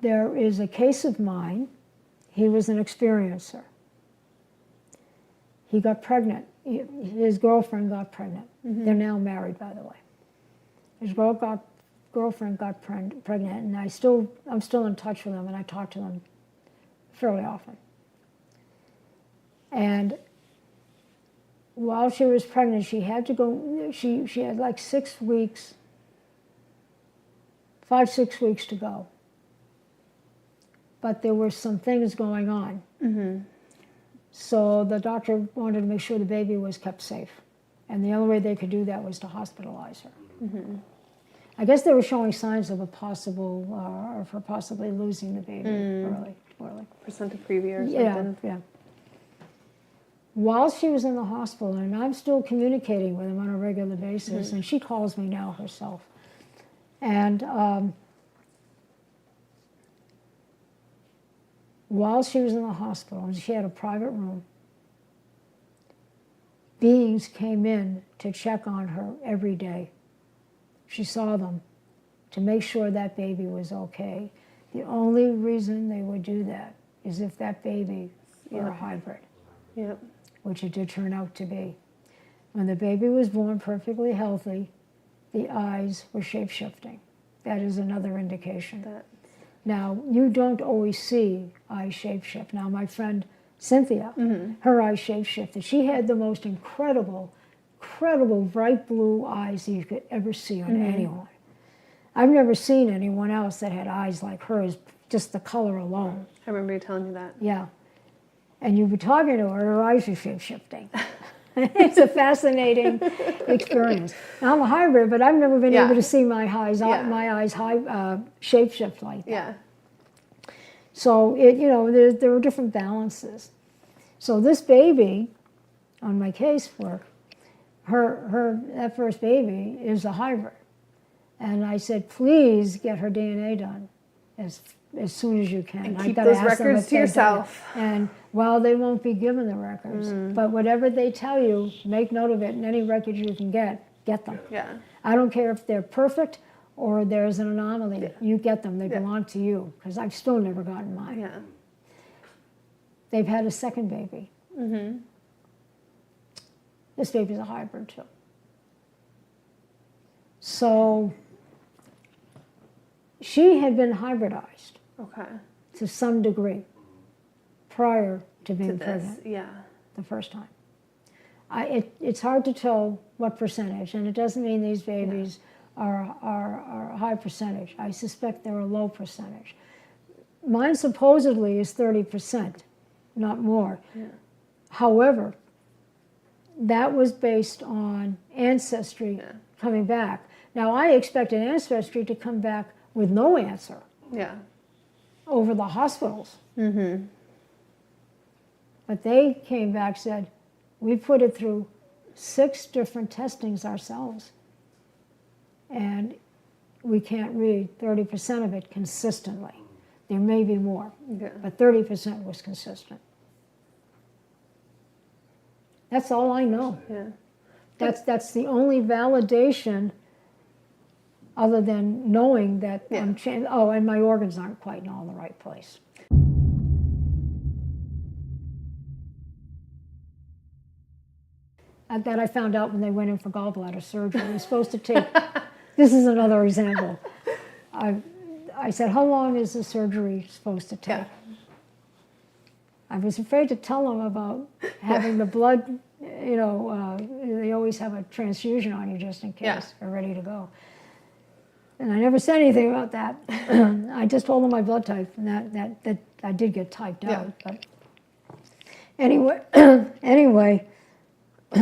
There is a case of mine. He was an experiencer. He got pregnant. His girlfriend got pregnant. They're now married, by the way. His girlfriend got pregnant, and I'm still in touch with them, and I talk to them fairly often. And while she was pregnant, she had to go. She had like 6 weeks, 5-6 weeks to go. But there were some things going on. So the doctor wanted to make sure the baby was kept safe. And the only way they could do that was to hospitalize her. I guess they were showing signs of a possible, of her possibly losing the baby early. Percent of preview or Yeah, something. yeah. While she was in the hospital, and I'm still communicating with him on a regular basis, and she calls me now herself. And while she was in the hospital, and she had a private room, beings came in to check on her every day. She saw them to make sure that baby was okay. The only reason they would do that is if that baby were a hybrid, Yep. which it did turn out to be. When the baby was born perfectly healthy, the eyes were shape-shifting. That is another indication. That. Now, you don't always see eyes shape-shift. Now, my friend Cynthia, her eyes shape-shifted. She had the most incredible bright blue eyes you could ever see on anyone. I've never seen anyone else that had eyes like hers, just the color alone. I remember you telling me that. Yeah. And you'd be talking to her eyes are shape-shifting. It's a fascinating experience. Now, I'm a hybrid, but I've never been able to see my eyes shape-shift like that. Yeah. So, there were different balances. So this baby, on my casework, that first baby is a hybrid. And I said, please get her DNA done as soon as you can. And I've keep gotta those ask them records if to they're yourself. done. And while they won't be given the records, but whatever they tell you, make note of it, and any records you can get them. Yeah. I don't care if they're perfect or there's an anomaly. Yeah. You get them. They belong to you, because I've still never gotten mine. Yeah. They've had a second baby. This baby's a hybrid, too. So she had been hybridized Okay. to some degree prior to To being this, pregnant yeah. the first time. It's hard to tell what percentage, and it doesn't mean these babies are a high percentage. I suspect they're a low percentage. Mine supposedly is 30%, not more. Yeah. However, that was based on ancestry coming back. Now, I expected ancestry to come back with no answer Yeah. over the hospitals. Mm-hmm. But they came back, said, we put it through 6 different testings ourselves, and we can't read 30% of it consistently. There may be more, Yeah. but 30% was consistent. That's all I know. Yeah. That's the only validation other than knowing that I'm and my organs aren't quite in all the right place. That I found out when they went in for gallbladder surgery. It was supposed to take, this is another example. I said, how long is the surgery supposed to take? Yeah. I was afraid to tell them about having the blood, they always have a transfusion on you just in case they're ready to go. And I never said anything about that. I just told them my blood type, and that I did get typed out. But anyway,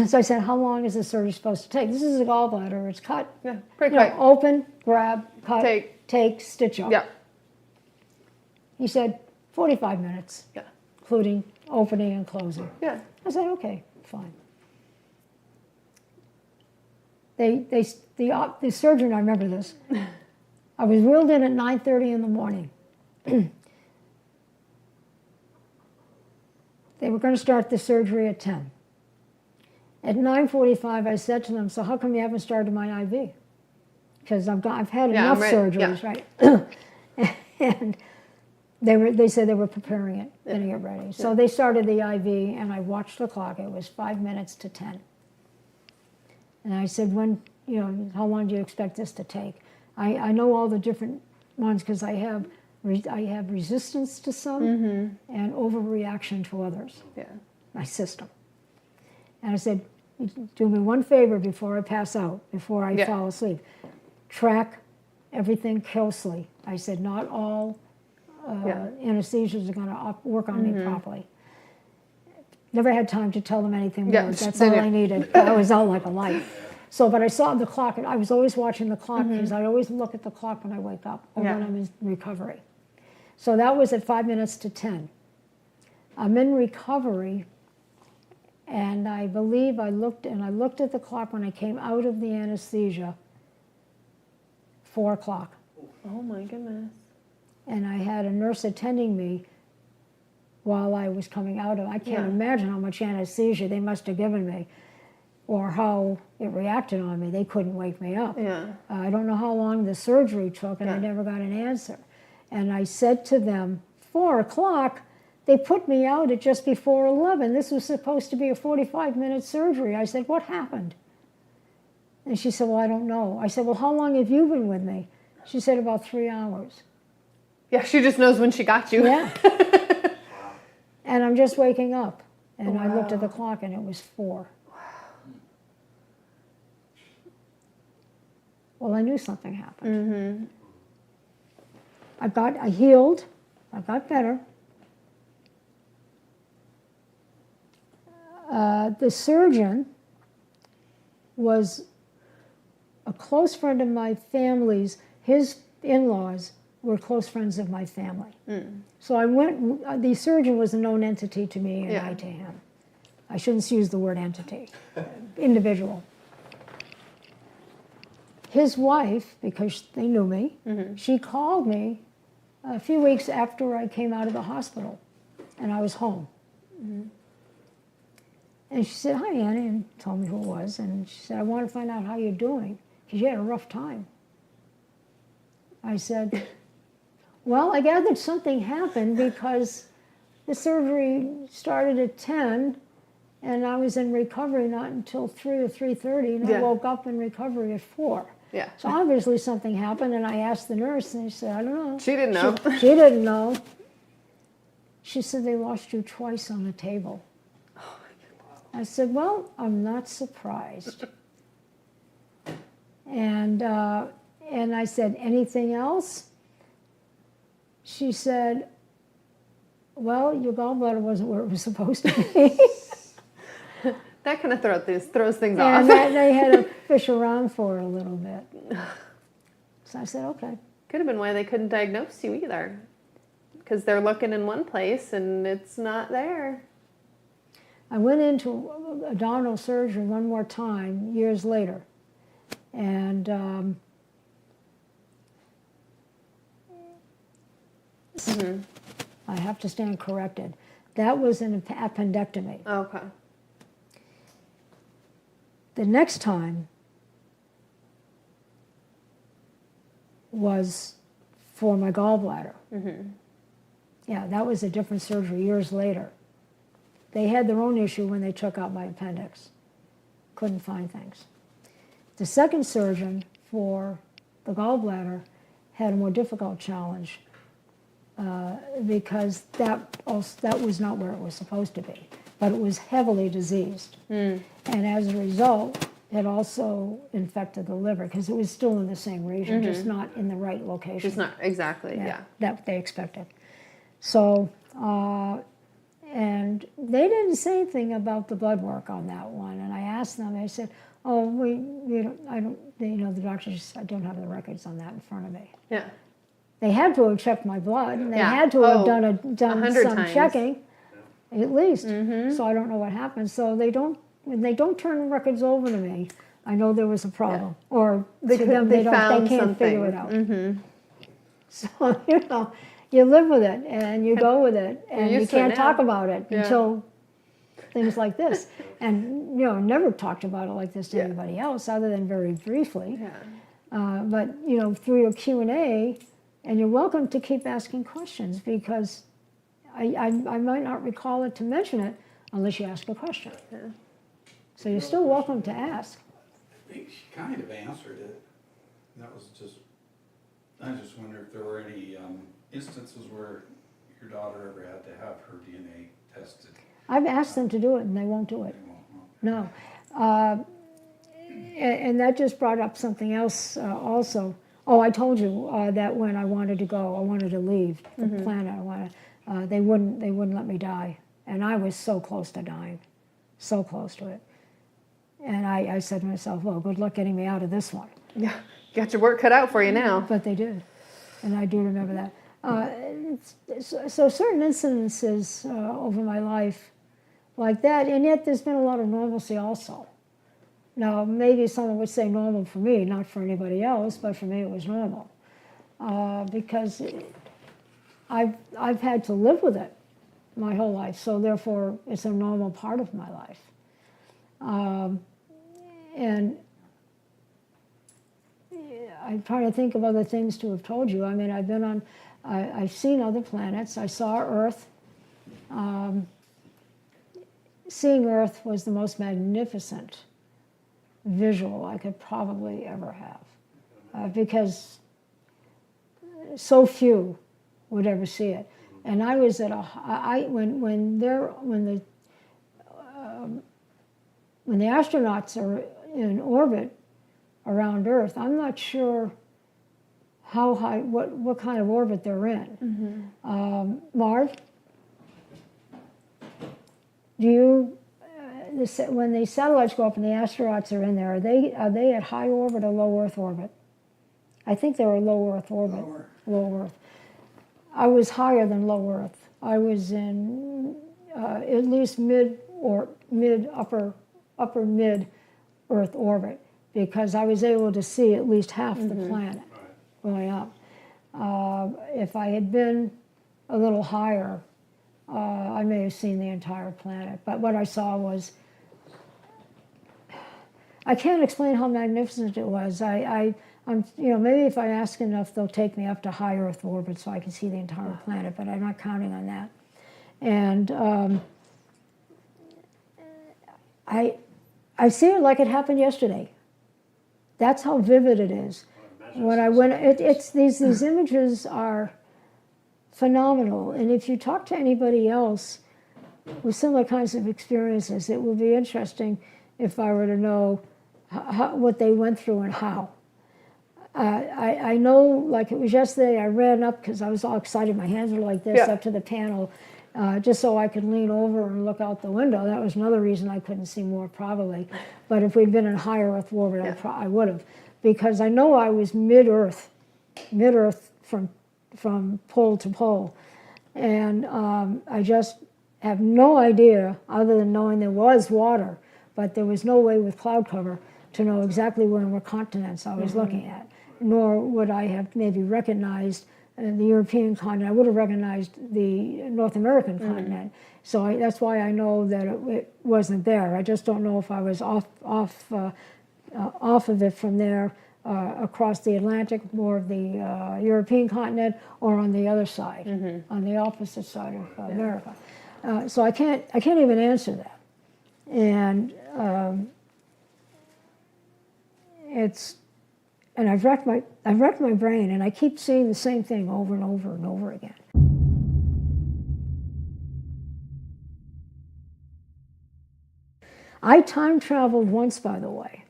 so I said, how long is this surgery supposed to take? This is a gallbladder. It's cut. Yeah. Pretty quick. Open, grab, cut, Take. stitch up. Yeah. He said, 45 minutes, Yeah. including opening and closing. Yeah. I said, okay, fine. The surgeon, I remember this. I was wheeled in at 9:30 in the morning. They were going to start the surgery at 10. At 9:45, I said to them, so how come you haven't started my IV? Because I've had enough surgeries, right? And they said they were preparing it, getting it ready. So they started the IV, and I watched the clock. It was 5 minutes to 10. And I said, how long do you expect this to take? I know all the different ones because I have resistance to some and overreaction to others. Yeah. My system. And I said, do me one favor before I pass out, before I fall asleep. Track everything closely. I said, not all anesthesias are going to work on me properly. Never had time to tell them anything more. That's all I needed. I was out like a light. So, but I saw the clock, and I was always watching the clock because I always look at the clock when I wake up or when I'm in recovery. So that was at 5 minutes to 10. I'm in recovery, and I believe I looked at the clock when I came out of the anesthesia, 4 o'clock. Oh my goodness. And I had a nurse attending me while I was coming out of. I can't imagine how much anesthesia they must have given me, or how it reacted on me. They couldn't wake me up. Yeah. I don't know how long the surgery took, and I never got an answer. And I said to them, 4 o'clock, they put me out at just before 11. This was supposed to be a 45-minute surgery. I said, what happened? And she said, well, I don't know. I said, well, how long have you been with me? She said, about 3 hours. Yeah, she just knows when she got you. Yeah. And I'm just waking up. And I looked at the clock, and it was 4. Well, I knew something happened. I healed. I got better. The surgeon was a close friend of my family's. His in-laws were close friends of my family. So I went, the surgeon was a known entity to me and I to him. I shouldn't use the word entity, individual. His wife, because they knew me, she called me a few weeks after I came out of the hospital, and I was home. And she said, hi, Annie, and told me who it was. And she said, I want to find out how you're doing, because you had a rough time. I said, well, I gathered something happened because the surgery started at 10, and I was in recovery not until 3 or 3:30, and I woke up in recovery at 4. Yeah. So obviously something happened, and I asked the nurse, and she said, I don't know. She didn't know. She didn't know. She said, they lost you twice on the table. I said, well, I'm not surprised. And I said, anything else? She said, well, your gallbladder wasn't where it was supposed to be. That kind of throws things And off. they had to fish around for it a little bit. So I said, okay. Could have been why they couldn't diagnose you either. Because they're looking in one place and it's not there. I went into abdominal surgery one more time years later. And I have to stand corrected. That was an appendectomy. Okay. The next time was for my gallbladder. Yeah, that was a different surgery years later. They had their own issue when they took out my appendix. Couldn't find things. The second surgeon for the gallbladder had a more difficult challenge because that was not where it was supposed to be, but it was heavily diseased. And as a result, it also infected the liver because it was still in the same region, just not in the right location. Just not exactly, yeah. That they expected. So, and they didn't say anything about the blood work on that one. And I asked them, I said, oh, the doctor just, I don't have the records on that in front of me. Yeah. They had to have checked my blood, and they Yeah. had to have Oh, done 100 some times. checking, at least. So I don't know what happened. So when they don't turn records over to me, I know there was a problem. Or They to could- them, they they found can't figure it something. out. So, you live with it, and you go with it, and you used to it can't now. talk about it Yeah. until things like this. And, never talked about it like this to anybody else, other than very briefly. Yeah. But, through your Q&A, and you're welcome to keep asking questions, because I might not recall it to mention it unless you ask a question. So you're still welcome to ask. I think she kind of answered it. That was just, I just wonder if there were any instances where your daughter ever had to have her DNA tested. I've asked them to do it, and they won't do it. They won't, No. And that just brought up something else also. Oh, I told you that when I wanted to go, I wanted to leave the planet. They wouldn't let me die, and I was so close to dying, so close to it. And I said to myself, well, good luck getting me out of this one. Yeah. Got your work cut out for you now. But they did, and I do remember that. So certain incidences over my life like that, and yet there's been a lot of normalcy also. Now, maybe someone would say normal for me, not for anybody else, but for me it was normal. Because I've had to live with it my whole life, so therefore it's a normal part of my life. And I'm trying to think of other things to have told you. I mean, I've seen other planets. I saw Earth. Seeing Earth was the most magnificent visual I could probably ever have, because so few would ever see it. And I was at when the astronauts are in orbit around Earth, I'm not sure how high, what kind of orbit they're in. Marv, do you, when the satellites go up and the astronauts are in there, are they at high orbit or low Earth orbit? I think they were low Earth orbit. Low Earth. I was higher than low Earth. I was in at least upper mid Earth orbit, because I was able to see at least half the planet going up. If I had been a little higher, I may have seen the entire planet. But what I saw was, I can't explain how magnificent it was. I'm, maybe if I ask enough, they'll take me up to high Earth orbit so I can see the entire planet, but I'm not counting on that. And I see it like it happened yesterday. That's how vivid it is. When I went, it's these images are phenomenal. And if you talk to anybody else with similar kinds of experiences, it would be interesting if I were to know what they went through and how. I know, like it was yesterday, I ran up because I was all excited. My hands were like this up to the panel, just so I could lean over and look out the window. That was another reason I couldn't see more, probably. But if we'd been in higher Earth orbit, I would have, because I know I was mid-Earth from pole to pole, and I just have no idea, other than knowing there was water, but there was no way with cloud cover to know exactly what continents I was looking at, nor would I have maybe recognized the European continent. I would have recognized the North American continent. So that's why I know that it wasn't there. I just don't know if I was off of it from there, across the Atlantic, more of the European continent, or on the other side, on the opposite side of America. So I can't even answer that. And I've wrecked my brain, and I keep seeing the same thing over and over and over again. I time traveled once, by the way,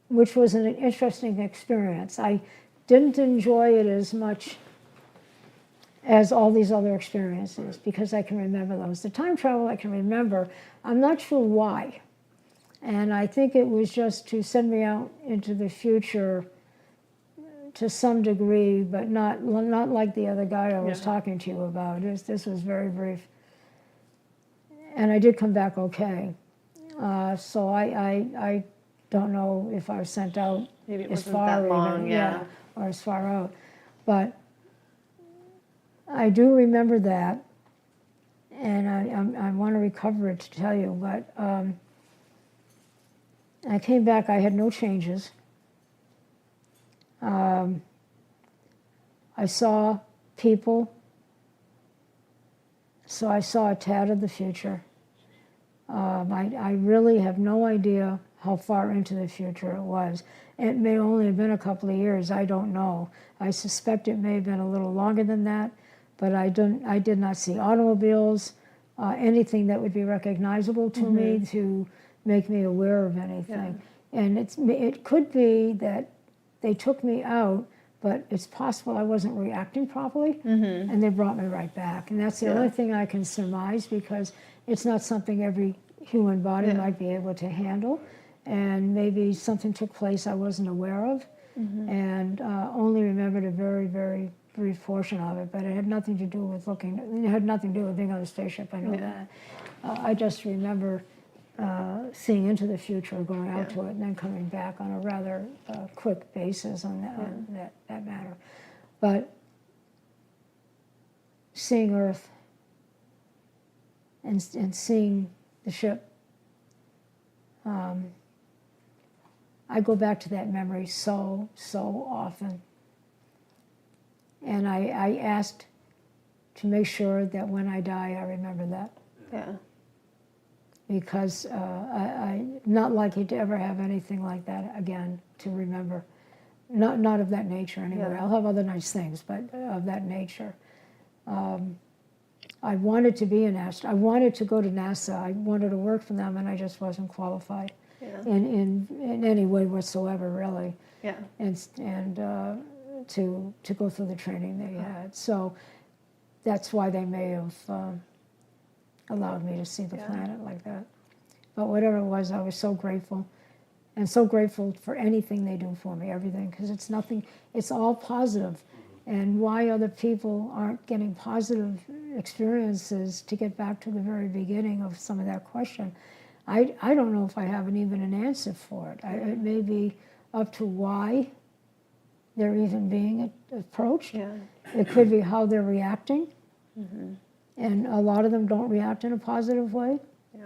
which was an interesting experience. I didn't enjoy it as much as all these other experiences, because I can remember those. The time travel I can remember, I'm not sure why. And I think it was just to send me out into the future to some degree, but not like the other guy I was talking to you about. This was very brief. And I did come back okay. So I don't know if I was sent out Maybe it as wasn't far that long, or as far out. But I do remember that, and I want to recover it to tell you, but I came back, I had no changes. I saw people, so I saw a tad of the future. I really have no idea how far into the future it was. It may only have been a couple of years, I don't know. I suspect it may have been a little longer than that, but I did not see automobiles, anything that would be recognizable to me to make me aware of anything. And it could be that they took me out, but it's possible I wasn't reacting properly, and they brought me right back. And that's the only thing I can surmise, because it's not something every human body might be able to handle. And maybe something took place I wasn't aware of, and only remembered a very, very brief portion of it. But it had nothing to do with it had nothing to do with being on the spaceship, I know that. I just remember seeing into the future, going out to it, and then coming back on a rather quick basis on that matter. But seeing Earth and seeing the ship, I go back to that memory so often. And I asked to make sure that when I die, I remember that. Yeah. Because I'm not likely to ever have anything like that again to remember. Not of that nature anyway. I'll have other nice things, but of that nature. I wanted to be an astronaut. I wanted to go to NASA. I wanted to work for them, and I just wasn't qualified in any way whatsoever, really. Yeah. And to go through the training they had. So that's why they may have allowed me to see the planet like that. But whatever it was, I was so grateful, and so grateful for anything they do for me, everything, because it's all positive. And why other people aren't getting positive experiences, to get back to the very beginning of some of that question, I don't know if I have even an answer for it. It may be up to why they're even being approached. Yeah. It could be how they're reacting. And a lot of them don't react in a positive way. Yeah.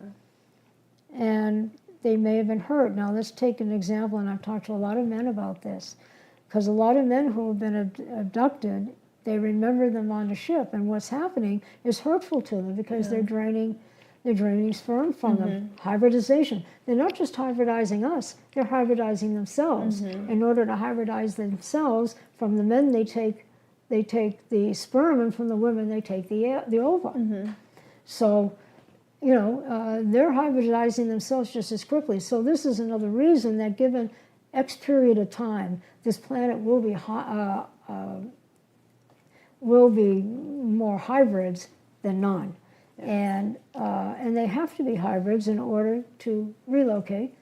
And they may have been hurt. Now let's take an example, and I've talked to a lot of men about this, because a lot of men who have been abducted, they remember them on the ship, and what's happening is hurtful to them, because they're draining sperm from them. Hybridization. They're not just hybridizing us, they're hybridizing themselves. In order to hybridize themselves, from the men they take they take the sperm, and from the women they take the ova. So, you know, they're hybridizing themselves just as quickly. So this is another reason that given X period of time, this planet will be more hybrids than none. And they have to be hybrids in order to relocate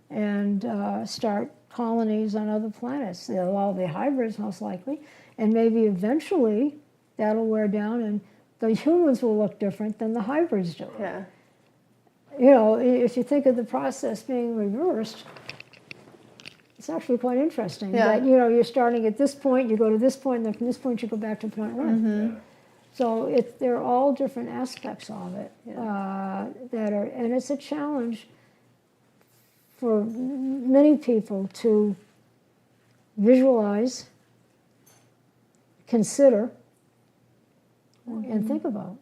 and start colonies on other planets. They'll all be hybrids most likely, and maybe eventually that'll wear down and the humans will look different than the hybrids do. Yeah. You know, if you think of the process being reversed, it's actually quite interesting. Yeah. That, you know, you're starting at this point, you go to this point, and then from this point you go back to point one. So they're all different aspects of it that are, and it's a challenge for many people to visualize, consider, and think about.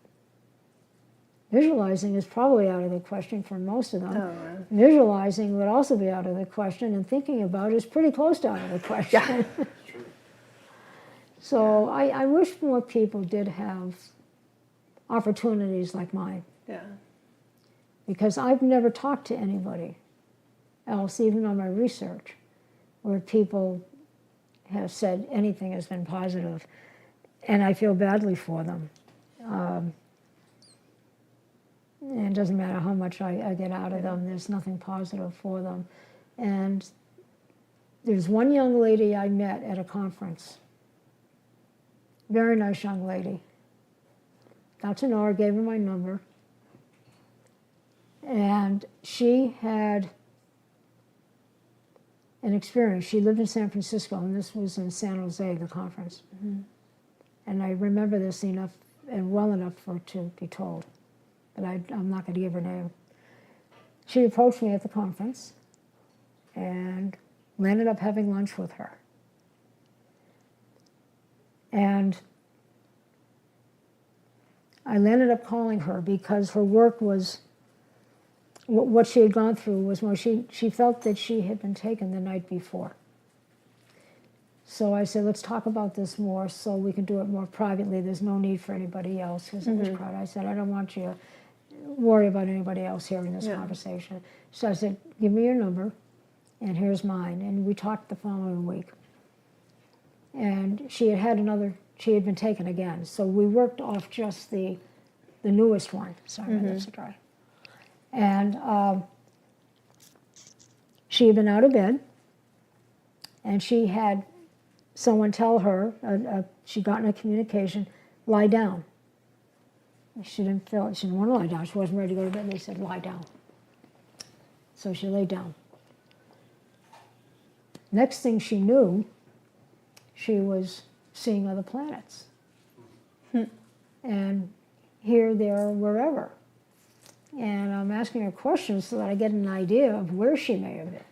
Visualizing is probably out of the question for most of them. Oh, wow. Visualizing would also be out of the question, and thinking about is pretty close to out of the question. True. So I wish more people did have opportunities like mine, Yeah. because I've never talked to anybody else, even on my research, where people have said anything has been positive, and I feel badly for them. And it doesn't matter how much I get out of them, there's nothing positive for them. And there's one young lady I met at a conference, very nice young lady. Got to know her, gave her my number, and she had an experience. She lived in San Francisco, and this was in San Jose, the conference. And I remember this enough and well enough for it to be told, but I'm not going to give her name. She approached me at the conference and ended up having lunch with her. And I ended up calling her because her work was, what she had gone through was more, she felt that she had been taken the night before. So I said, let's talk about this more so we can do it more privately. There's no need for anybody else, because it was crowded. I said, I don't want you to worry about anybody else hearing this conversation. So I said, give me your number, and here's mine. And we talked the following week. And she had been taken again. So we worked off just the newest one. Sorry, my lips are dry. And she had been out of bed, and she had someone tell her, she'd gotten a communication, lie down. She didn't want to lie down. She wasn't ready to go to bed. They said, lie down. So she lay down. Next thing she knew, she was seeing other planets. And here, there, wherever. And I'm asking her questions so that I get an idea of where she may have been.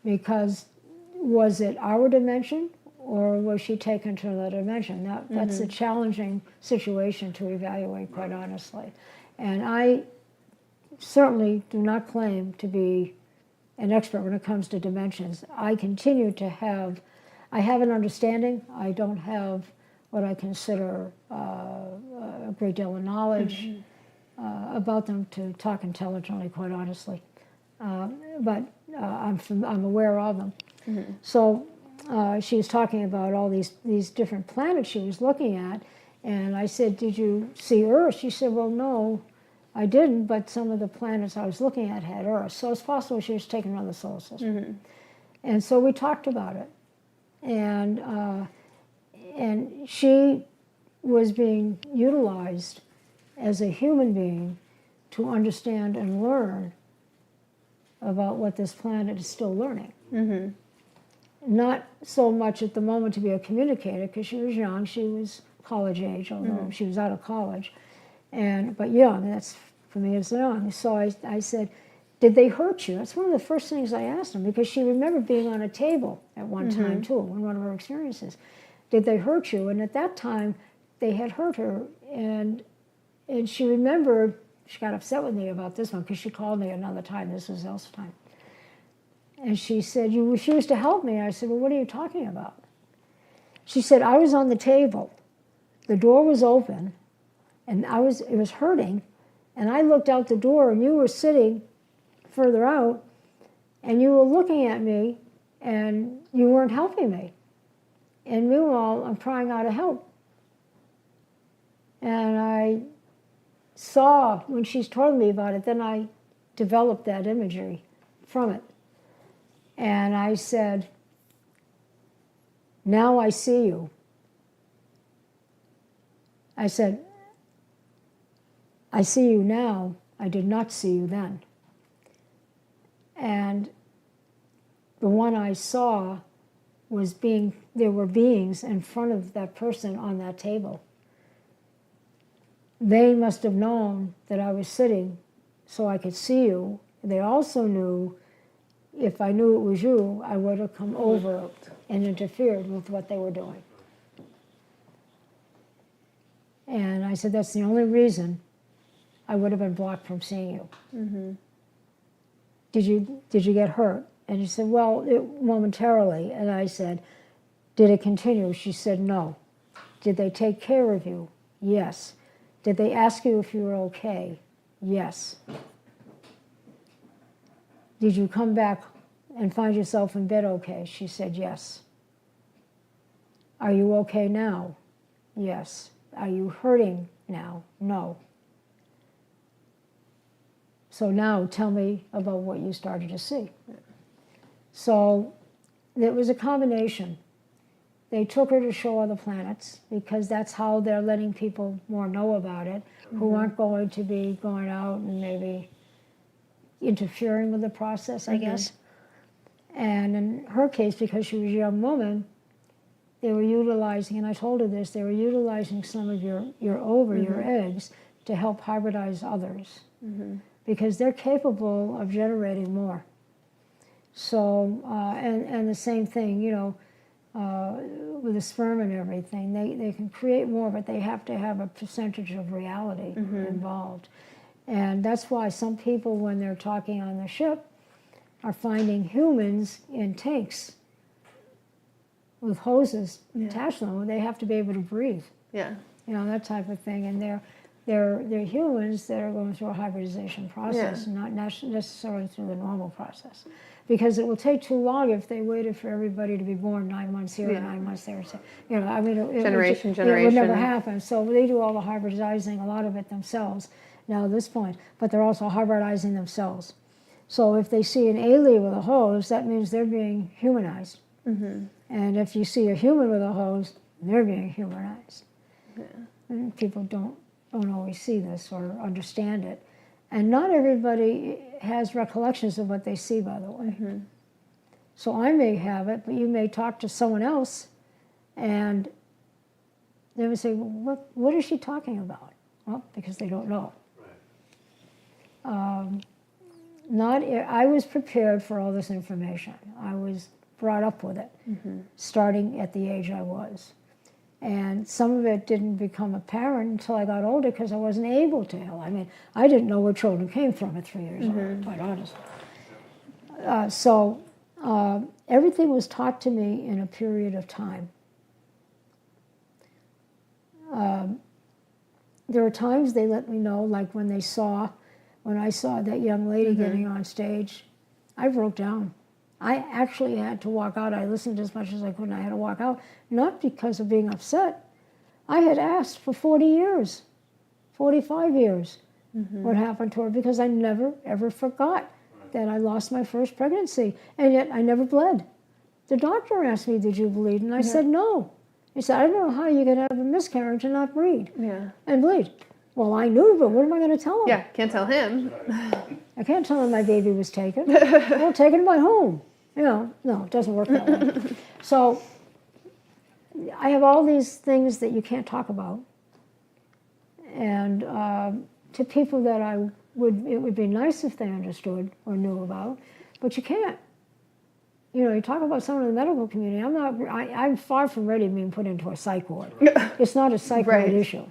Because was it our dimension, or was she taken to another dimension? That's a challenging situation to evaluate, quite honestly. And I certainly do not claim to be an expert when it comes to dimensions. I continue to have an understanding. I don't have what I consider a great deal of knowledge about them to talk intelligently, quite honestly. But I'm aware of them. So she was talking about all these different planets she was looking at, and I said, did you see Earth? She said, well, no, I didn't, but some of the planets I was looking at had Earth. So it's possible she was taking another solar system. And so we talked about it. And she was being utilized as a human being to understand and learn about what this planet is still learning. Not so much at the moment to be a communicator, because she was young. She was college age, although she was out of college. But young, that's, for me, it's young. So I said, did they hurt you? That's one of the first things I asked them, because she remembered being on a table at one time, too, in one of her experiences. Did they hurt you? And at that time, they had hurt her. And she remembered, she got upset with me about this one, because she called me another time. This was Elsa's time. And she said, you refused to help me. I said, well, what are you talking about? She said, I was on the table. The door was open, and it was hurting, and I looked out the door, and you were sitting further out, and you were looking at me, and you weren't helping me. And meanwhile, I'm crying out of help. And I saw, when she's told me about it, then I developed that imagery from it. And I said, now I see you. I said, I see you now. I did not see you then. And the one I saw was there were beings in front of that person on that table. They must have known that I was sitting so I could see you. They also knew if I knew it was you, I would have come over and interfered with what they were doing. And I said, that's the only reason I would have been blocked from seeing you. Mm-hmm. Did you get hurt? And she said, well, momentarily. And I said, did it continue? She said, no. Did they take care of you? Yes. Did they ask you if you were okay? Yes. Did you come back and find yourself in bed okay? She said, yes. Are you okay now? Yes. Are you hurting now? No. So now tell me about what you started to see. So it was a combination. They took her to show other planets because that's how they're letting people more know about it, who aren't going to be going out and maybe interfering with the process, I guess. And in her case, because she was a young woman, they were utilizing, and I told her this, they were utilizing some of your eggs to help hybridize others because they're capable of generating more. So, and the same thing, with the sperm and everything, they can create more, but they have to have a percentage of reality involved. And that's why some people, when they're talking on the ship, are finding humans in tanks with hoses attached to them. They have to be able to breathe. Yeah. That type of thing. And they're humans that are going through a hybridization process, not necessarily through the normal process. Because it will take too long if they waited for everybody to be born 9 months here and 9 months there. So, Generation. It would never happen. So they do all the hybridizing, a lot of it themselves now at this point. But they're also hybridizing themselves. So if they see an alien with a hose, that means they're being humanized. And if you see a human with a hose, they're being humanized. Yeah. And people don't always see this or understand it. And not everybody has recollections of what they see, by the way. So I may have it, but you may talk to someone else, and they would say, well, what is she talking about? Well, because they don't know. I was prepared for all this information. I was brought up with it, starting at the age I was. And some of it didn't become apparent until I got older because I wasn't able to. I mean, I didn't know where children came from at 3 years old, quite honestly. So everything was taught to me in a period of time. There are times they let me know, like when I saw that young lady getting on stage, I broke down. I actually had to walk out. I listened as much as I could, and I had to walk out, not because of being upset. I had asked for 40 years, 45 years, what happened to her, because I never, ever forgot that I lost my first pregnancy, and yet I never bled. The doctor asked me, did you bleed? And I said, no. He said, I don't know how you can have a miscarriage and not bleed. And bleed. Well, I knew, but what am I going to tell him? Yeah, can't tell him. I can't tell him my baby was taken. Well, taken by whom? No, it doesn't work that way. So I have all these things that you can't talk about. And to people that it would be nice if they understood or knew about, but you can't. You talk about someone in the medical community, I'm far from ready to be put into a psych ward. It's not a psych ward issue.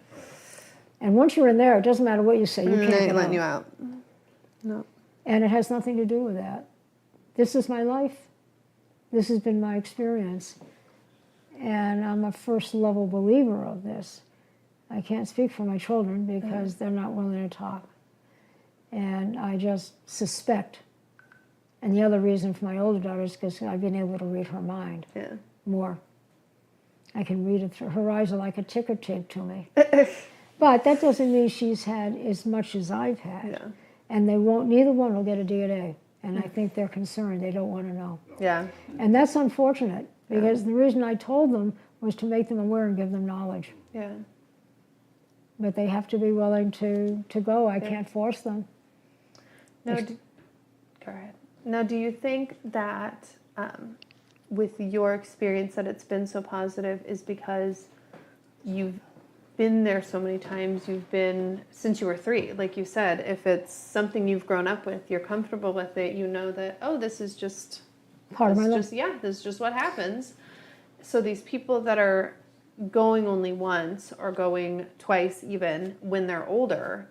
And once you're in there, it doesn't matter what you say, you can't They get ain't letting out. you out. No. And it has nothing to do with that. This is my life. This has been my experience. and I'm a first level believer of this. I can't speak for my children because they're not willing to talk. And I just suspect. And the other reason for my older daughter is because I've been able to read her mind more. I can read it through. Her eyes are like a ticker tape to me. But that doesn't mean she's had as much as I've had. Yeah. And they won't, neither one will get a DNA. And I think they're concerned. They don't want to know. Yeah. And that's unfortunate because the reason I told them was to make them aware and give them knowledge. Yeah. But they have to be willing to go. I can't force them. Now, go ahead. Now, do you think that with your experience that it's been so positive is because you've been there so many times, you've been since you were 3, like you said, if it's something you've grown up with, you're comfortable with it, you know that, oh, this is just Part of my life. this is just what happens. So these people that are going only once or going twice even when they're older,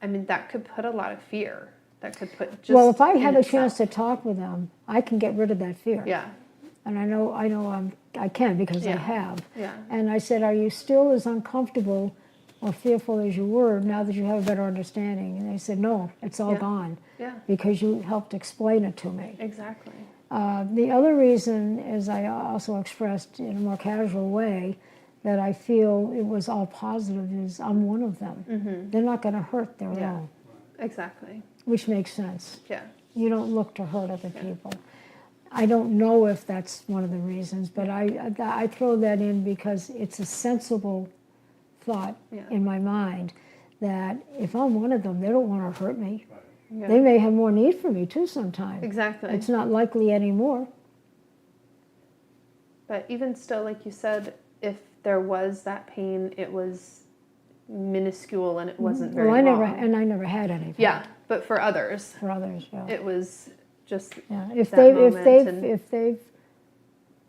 I mean, that could put a lot of fear. That could put just Well, if I in have a itself. chance to talk with them, I can get rid of that fear. Yeah. And I can because I Yeah. have. Yeah. And I said, are you still as uncomfortable or fearful as you were now that you have a better understanding? And they said, no, it's all Yeah. gone Yeah. because you helped explain it to me. Exactly. The other reason is I also expressed in a more casual way that I feel it was all positive is I'm one of them. They're not going to hurt their Yeah. own, Exactly. which makes sense. Yeah. You don't look to hurt other people. I don't know if that's one of the reasons, but I throw that in because it's a sensible thought in my mind that if I'm one of them, they don't want to hurt me. Yeah. They may have more need for me too sometime. Exactly. It's not likely anymore. But even still, like you said, if there was that pain, it was minuscule and it wasn't very Well, I long. never had anything. Yeah, but for others, For others, yeah. it was just Yeah, if that moment if they've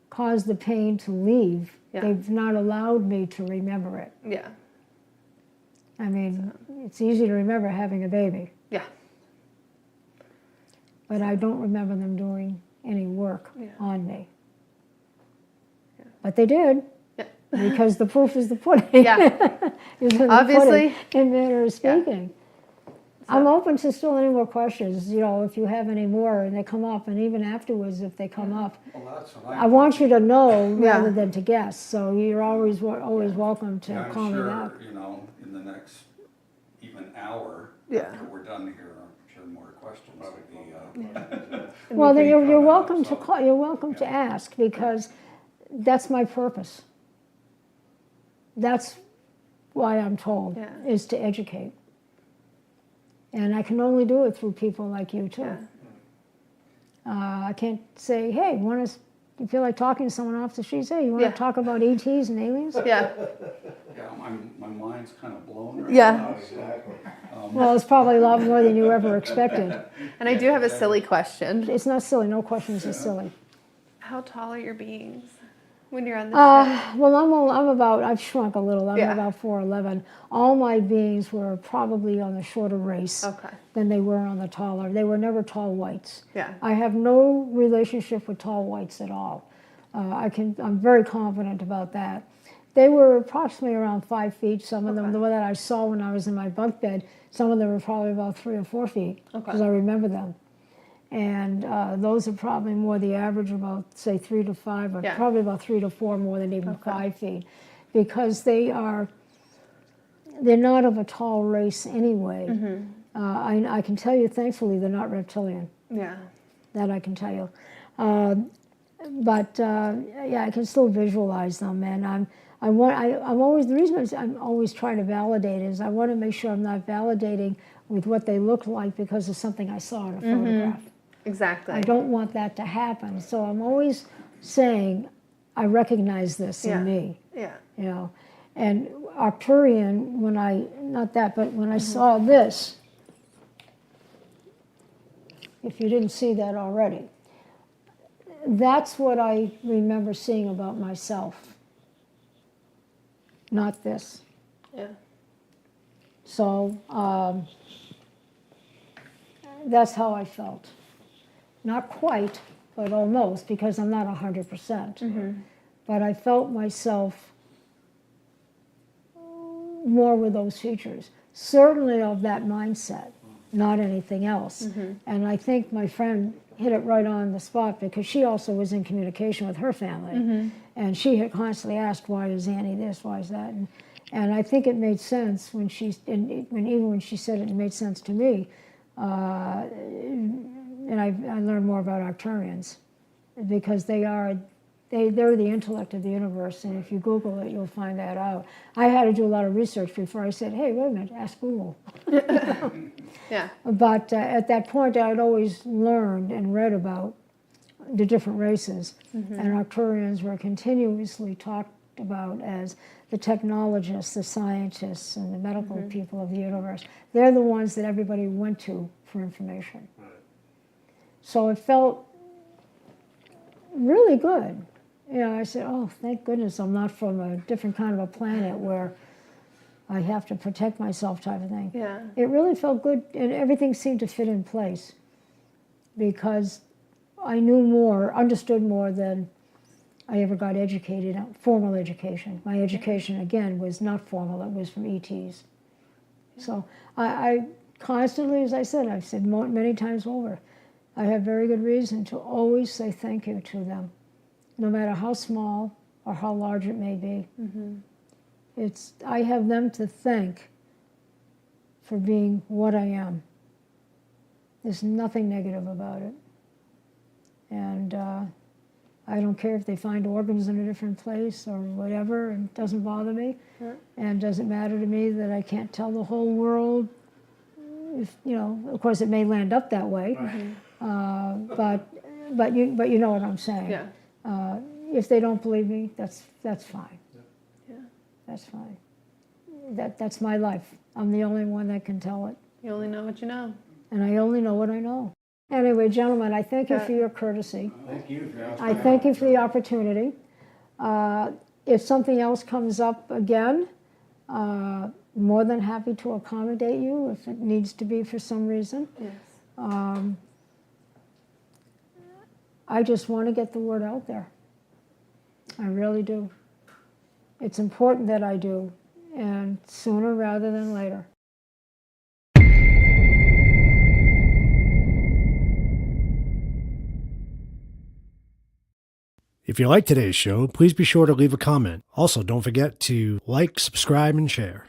caused the pain to leave, Yeah. they've not allowed me to remember it. yeah, I mean, it's easy to remember having a baby, yeah, but I don't remember them doing any work Yeah. on me. But they did, yeah. because the proof is the pudding. Yeah. Is in the Obviously. pudding, in manner of speaking. I'm open to still any more questions, if you have any more and they come up, and even afterwards if they come up. Well, that's what I want you to know Yeah. rather than to guess, so you're always welcome to I'm call me sure, back. in the next even hour Yeah. after we're done here, I'm sure more questions will be. Well, then you're coming up, welcome to so- call, you're welcome to ask, because that's my purpose. That's why I'm told, Yeah. is to educate. And I can only do it through people like you too. Yeah. I can't say, hey, you feel like talking to someone off the street, say, you want Yeah. to talk about ETs and aliens? Yeah, Yeah, my mind's kind of blown right Yeah. now. Exactly. Well, it's probably a lot more than you ever expected. and I do have a silly question. It's not silly, no questions is silly. How tall are your beings when you're on the ship? Well, I've shrunk a little. I'm Yeah. about 4'11". All my beings were probably on the shorter race Okay. than they were on the taller. They were never tall whites. Yeah. I have no relationship with tall whites at all. I'm very confident about that. They were approximately around 5 feet. Some of them, Okay. the one that I saw when I was in my bunk bed, some of them were probably about 3 or 4 feet, Okay. because I remember them. And those are probably more the average, about say 3 to 5, or Yeah. probably about 3 to 4 more than even Okay. 5 feet, because they're not of a tall race anyway. Mm-hmm. I can tell you, thankfully, they're not reptilian. Yeah. That I can tell you. But yeah, I can still visualize them, and I'm always, the reason I'm always trying to validate is I want to make sure I'm not validating with what they look like because of something I saw in a photograph. Exactly. I don't want that to happen, so I'm always saying I recognize this Yeah. in me, Yeah. And Arcturian, when I saw this, if you didn't see that already, that's what I remember seeing about myself, not this. Yeah. So that's how I felt. Not quite, but almost, because I'm not 100%. but I felt myself more with those features. Certainly of that mindset, not anything else. And I think my friend hit it right on the spot because she also was in communication with her family. And she had constantly asked, why is Annie this, why is that? And I think it made sense when even when she said it, it made sense to me. And I learned more about Arcturians because they're the intellect of the universe, and if you Google it, you'll find that out. I had to do a lot of research before I said, hey, wait a minute, ask Google. Yeah. But at that point, I had always learned and read about the different races, and Arcturians were continuously talked about as the technologists, the scientists, and the medical people of the universe. They're the ones that everybody went to for information. Right. So it felt really good. You know, I said, oh, thank goodness I'm not from a different kind of a planet where I have to protect myself type of thing. Yeah. It really felt good, and everything seemed to fit in place because I knew more, understood more than I ever got educated, formal education. My education, again, was not formal, it was from ETs. So I constantly, as I said, I've said many times over, I have very good reason to always say thank you to them, no matter how small or how large it may be. I have them to thank for being what I am. There's nothing negative about it. And I don't care if they find organs in a different place or whatever, and it doesn't bother me. And it doesn't matter to me that I can't tell the whole world. If, you know, of course it may land up that way, but you know what I'm saying. Yeah. If they don't believe me, that's fine. Yeah. That's fine. That's my life. I'm the only one that can tell it, You only know what you know. and I only know what I know. Anyway, gentlemen, I thank you for your courtesy. Thank you for asking. I thank you for the opportunity. If something else comes up again, more than happy to accommodate you if it needs to be for some reason. Yes. I just want to get the word out there. I really do. It's important that I do, and sooner rather than later. If you like today's show, please be sure to leave a comment. Also, don't forget to like, subscribe, and share.